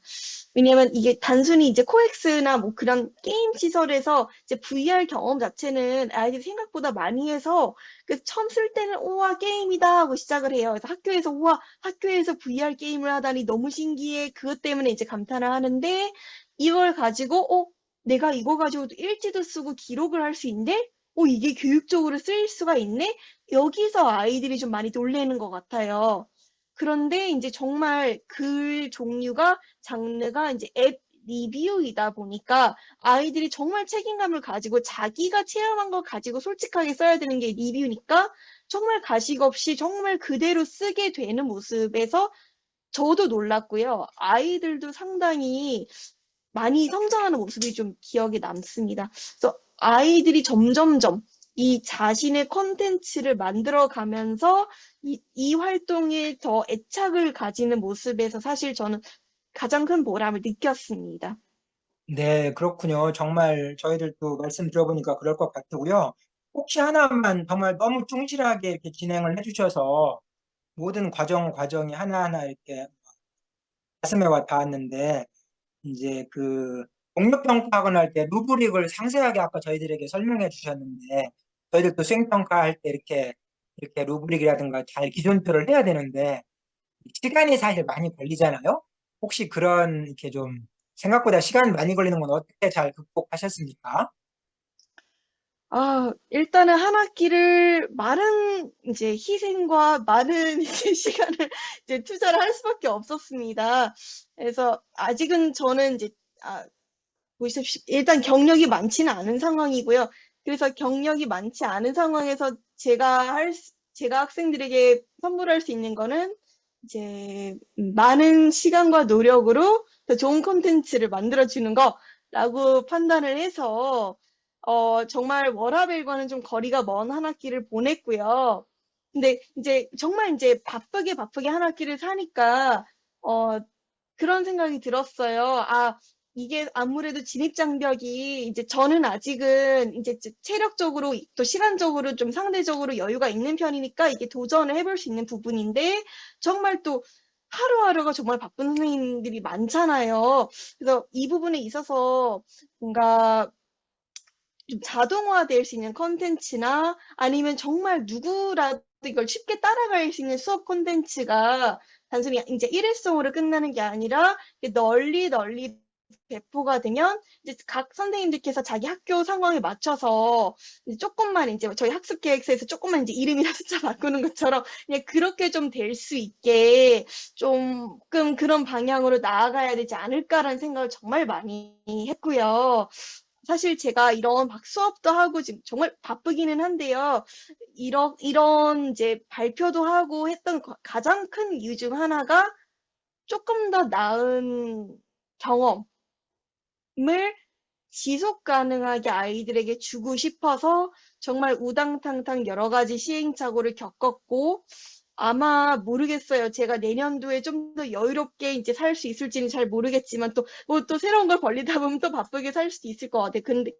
왜냐면 이게 단순히 이제 코엑스나 뭐 그런 게임 시설에서 이제 VR 경험 자체는 아이들이 생각보다 많이 해서 처음 쓸 때는 우와 게임이다 하고 시작을 해요. 그래서 학교에서 우와 학교에서 VR 게임을 하다니 너무 신기해. 그것 때문에 이제 감탄을 하는데, 이걸 가지고 내가 이거 가지고도 일지도 쓰고 기록을 할 수 있네? 이게 교육적으로 쓰일 수가 있네? 여기서 아이들이 좀 많이 놀라는 것 같아요. 그런데 이제 정말 글 종류가, 장르가 이제 앱 리뷰이다 보니까 아이들이 정말 책임감을 가지고 자기가 체험한 거 가지고 솔직하게 써야 되는 게 리뷰니까 정말 가식 없이 정말 그대로 쓰게 되는 모습에서 저도 놀랐고요. 아이들도 상당히 많이 성장하는 모습이 좀 기억에 남습니다. 그래서 아이들이 점점점 이 자신의 콘텐츠를 만들어 가면서 이 활동에 더 애착을 가지는 모습에서 사실 저는 가장 큰 보람을 느꼈습니다. 네, 그렇군요. 정말 저희들도 말씀 들어보니까 그럴 것 같고요. 혹시 하나만 정말 너무 충실하게 이렇게 진행을 해주셔서 모든 과정이 하나하나 이렇게 가슴에 와 닿았는데, 이제 그 동력평가학원 할 때 루브릭을 상세하게 아까 저희들에게 설명해 주셨는데, 저희들도 수행평가할 때 이렇게 루브릭이라든가 잘 기준표를 해야 되는데, 시간이 사실 많이 걸리잖아요? 혹시 그런 이렇게 좀 생각보다 시간 많이 걸리는 건 어떻게 잘 극복하셨습니까? 일단은 한 학기를 많은 이제 희생과 많은 이제 시간을 이제 투자를 할 수밖에 없었습니다. 그래서 아직은 저는 이제 보시다시피 일단 경력이 많지는 않은 상황이고요. 그래서 경력이 많지 않은 상황에서 제가 학생들에게 선물할 수 있는 거는 이제 많은 시간과 노력으로 더 좋은 콘텐츠를 만들어주는 거라고 판단을 해서 정말 워라밸과는 좀 거리가 먼 한 학기를 보냈고요. 근데 이제 정말 이제 바쁘게 한 학기를 사니까 그런 생각이 들었어요. 이게 아무래도 진입장벽이 이제 저는 아직은 이제 체력적으로 또 시간적으로 좀 상대적으로 여유가 있는 편이니까 이게 도전을 해볼 수 있는 부분인데 정말 또 하루하루가 정말 바쁜 선생님들이 많잖아요. 그래서 이 부분에 있어서 뭔가 좀 자동화될 수 있는 컨텐츠나 아니면 정말 누구라도 이걸 쉽게 따라갈 수 있는 수업 콘텐츠가 단순히 이제 일회성으로 끝나는 게 아니라 널리 배포가 되면 이제 각 선생님들께서 자기 학교 상황에 맞춰서 이제 조금만 이제 저희 학습 계획서에서 조금만 이제 이름이나 숫자 바꾸는 것처럼 그냥 그렇게 좀 될 수 있게 조금 그런 방향으로 나아가야 되지 않을까라는 생각을 정말 많이 했고요. 사실 제가 이런 막 수업도 하고 지금 정말 바쁘기는 한데요. 이런 이제 발표도 하고 했던 가장 큰 이유 중 하나가 조금 더 나은 경험을 지속 가능하게 아이들에게 주고 싶어서 정말 우당탕탕 여러 가지 시행착오를 겪었고 아마 모르겠어요. 제가 내년도에 좀 더 여유롭게 이제 살 수 있을지는 잘 모르겠지만 또 새로운 걸 벌리다 보면 또 바쁘게 살 수도 있을 것 같아요. 근데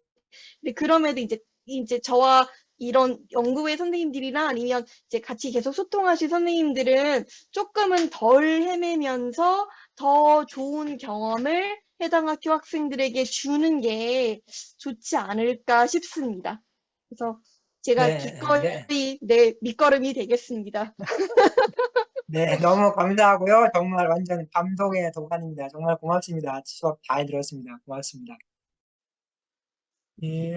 그럼에도 이제 저와 이런 연구회 선생님들이나 아니면 이제 같이 계속 소통하실 선생님들은 조금은 덜 헤매면서 더 좋은 경험을 해당 학교 학생들에게 주는 게 좋지 않을까 싶습니다. 그래서 제가 기꺼이 밑거름이 되겠습니다. 네, 너무 감사하고요. 정말 완전 감동의 도가니입니다. 정말 고맙습니다. 수업 잘 들었습니다. 고맙습니다. 예,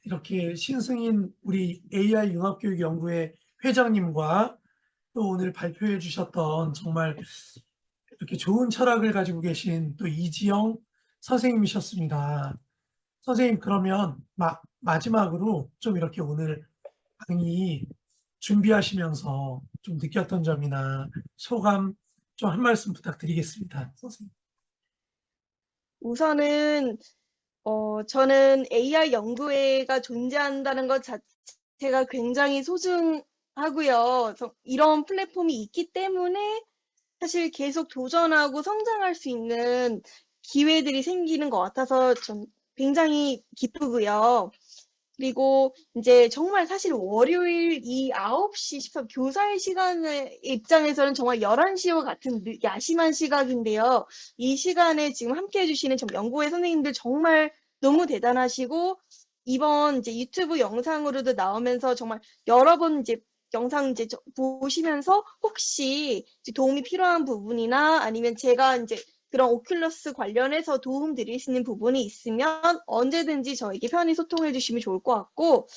이렇게 신승인 우리 AI 융합교육연구회 회장님과 또 오늘 발표해 주셨던 정말 이렇게 좋은 철학을 가지고 계신 또 이지영 선생님이셨습니다. 선생님, 그러면 마지막으로 좀 이렇게 오늘 강의 준비하시면서 좀 느꼈던 점이나 소감 좀 한 말씀 부탁드리겠습니다. 선생님. 우선은 저는 AI 연구회가 존재한다는 것 자체가 굉장히 소중하고요. 그래서 이런 플랫폼이 있기 때문에 사실 계속 도전하고 성장할 수 있는 기회들이 생기는 것 같아서 좀 굉장히 기쁘고요. 그리고 이제 정말 사실 월요일 이 9시 13분 교사의 시간의 입장에서는 정말 11시와 같은 야심한 시각인데요. 이 시간에 지금 함께 해주시는 연구회 선생님들 정말 너무 대단하시고 이번 이제 유튜브 영상으로도 나오면서 정말 여러 번 이제 영상 이제 보시면서 혹시 도움이 필요한 부분이나 아니면 제가 이제 그런 오큘러스 관련해서 도움 드릴 수 있는 부분이 있으면 언제든지 저에게 편히 소통해 주시면 좋을 것 같고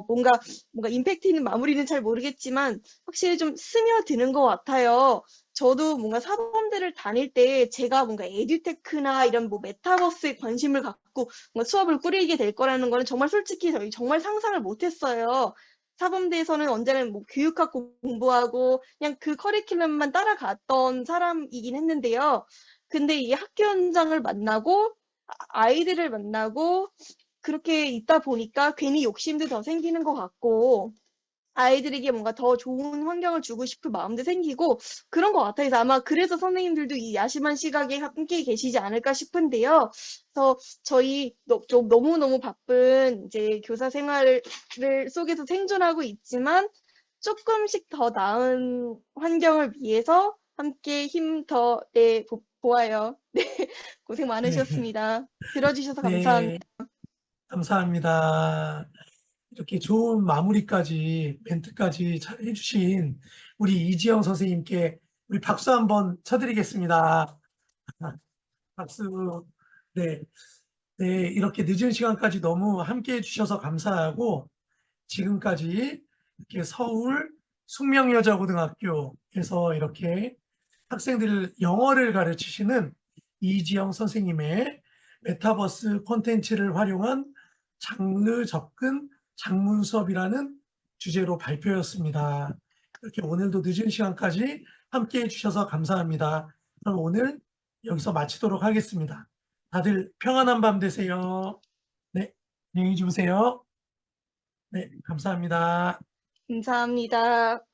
뭔가 임팩트 있는 마무리는 잘 모르겠지만 확실히 좀 스며드는 것 같아요. 저도 뭔가 사범대를 다닐 때 제가 뭔가 에듀테크나 이런 메타버스에 관심을 갖고 뭔가 수업을 꾸리게 될 거라는 거는 정말 솔직히 저희 정말 상상을 못했어요. 사범대에서는 언제나 교육학 공부하고 그냥 그 커리큘럼만 따라갔던 사람이긴 했는데요. 근데 이 학교 현장을 만나고 아이들을 만나고 그렇게 있다 보니까 괜히 욕심도 더 생기는 것 같고 아이들에게 뭔가 더 좋은 환경을 주고 싶은 마음도 생기고 그런 것 같아요. 그래서 아마 그래서 선생님들도 이 야심한 시각에 함께 계시지 않을까 싶은데요. 그래서 저희 좀 너무너무 바쁜 이제 교사 생활을 속에서 생존하고 있지만 조금씩 더 나은 환경을 위해서 함께 힘 더 보아요. 네, 고생 많으셨습니다. 들어주셔서 감사합니다. 네, 감사합니다. 이렇게 좋은 마무리까지, 멘트까지 잘 해주신 우리 이지영 선생님께 우리 박수 한번 쳐드리겠습니다. 박수. 네. 네, 이렇게 늦은 시간까지 너무 함께 해주셔서 감사하고, 지금까지 이렇게 서울 숙명여자고등학교에서 이렇게 학생들 영어를 가르치시는 이지영 선생님의 메타버스 콘텐츠를 활용한 장르 접근 장문 수업이라는 주제로 발표였습니다. 이렇게 오늘도 늦은 시간까지 함께 해주셔서 감사합니다. 그럼 오늘 여기서 마치도록 하겠습니다. 다들 평안한 밤 되세요. 네, 안녕히 주무세요. 네, 감사합니다. 감사합니다.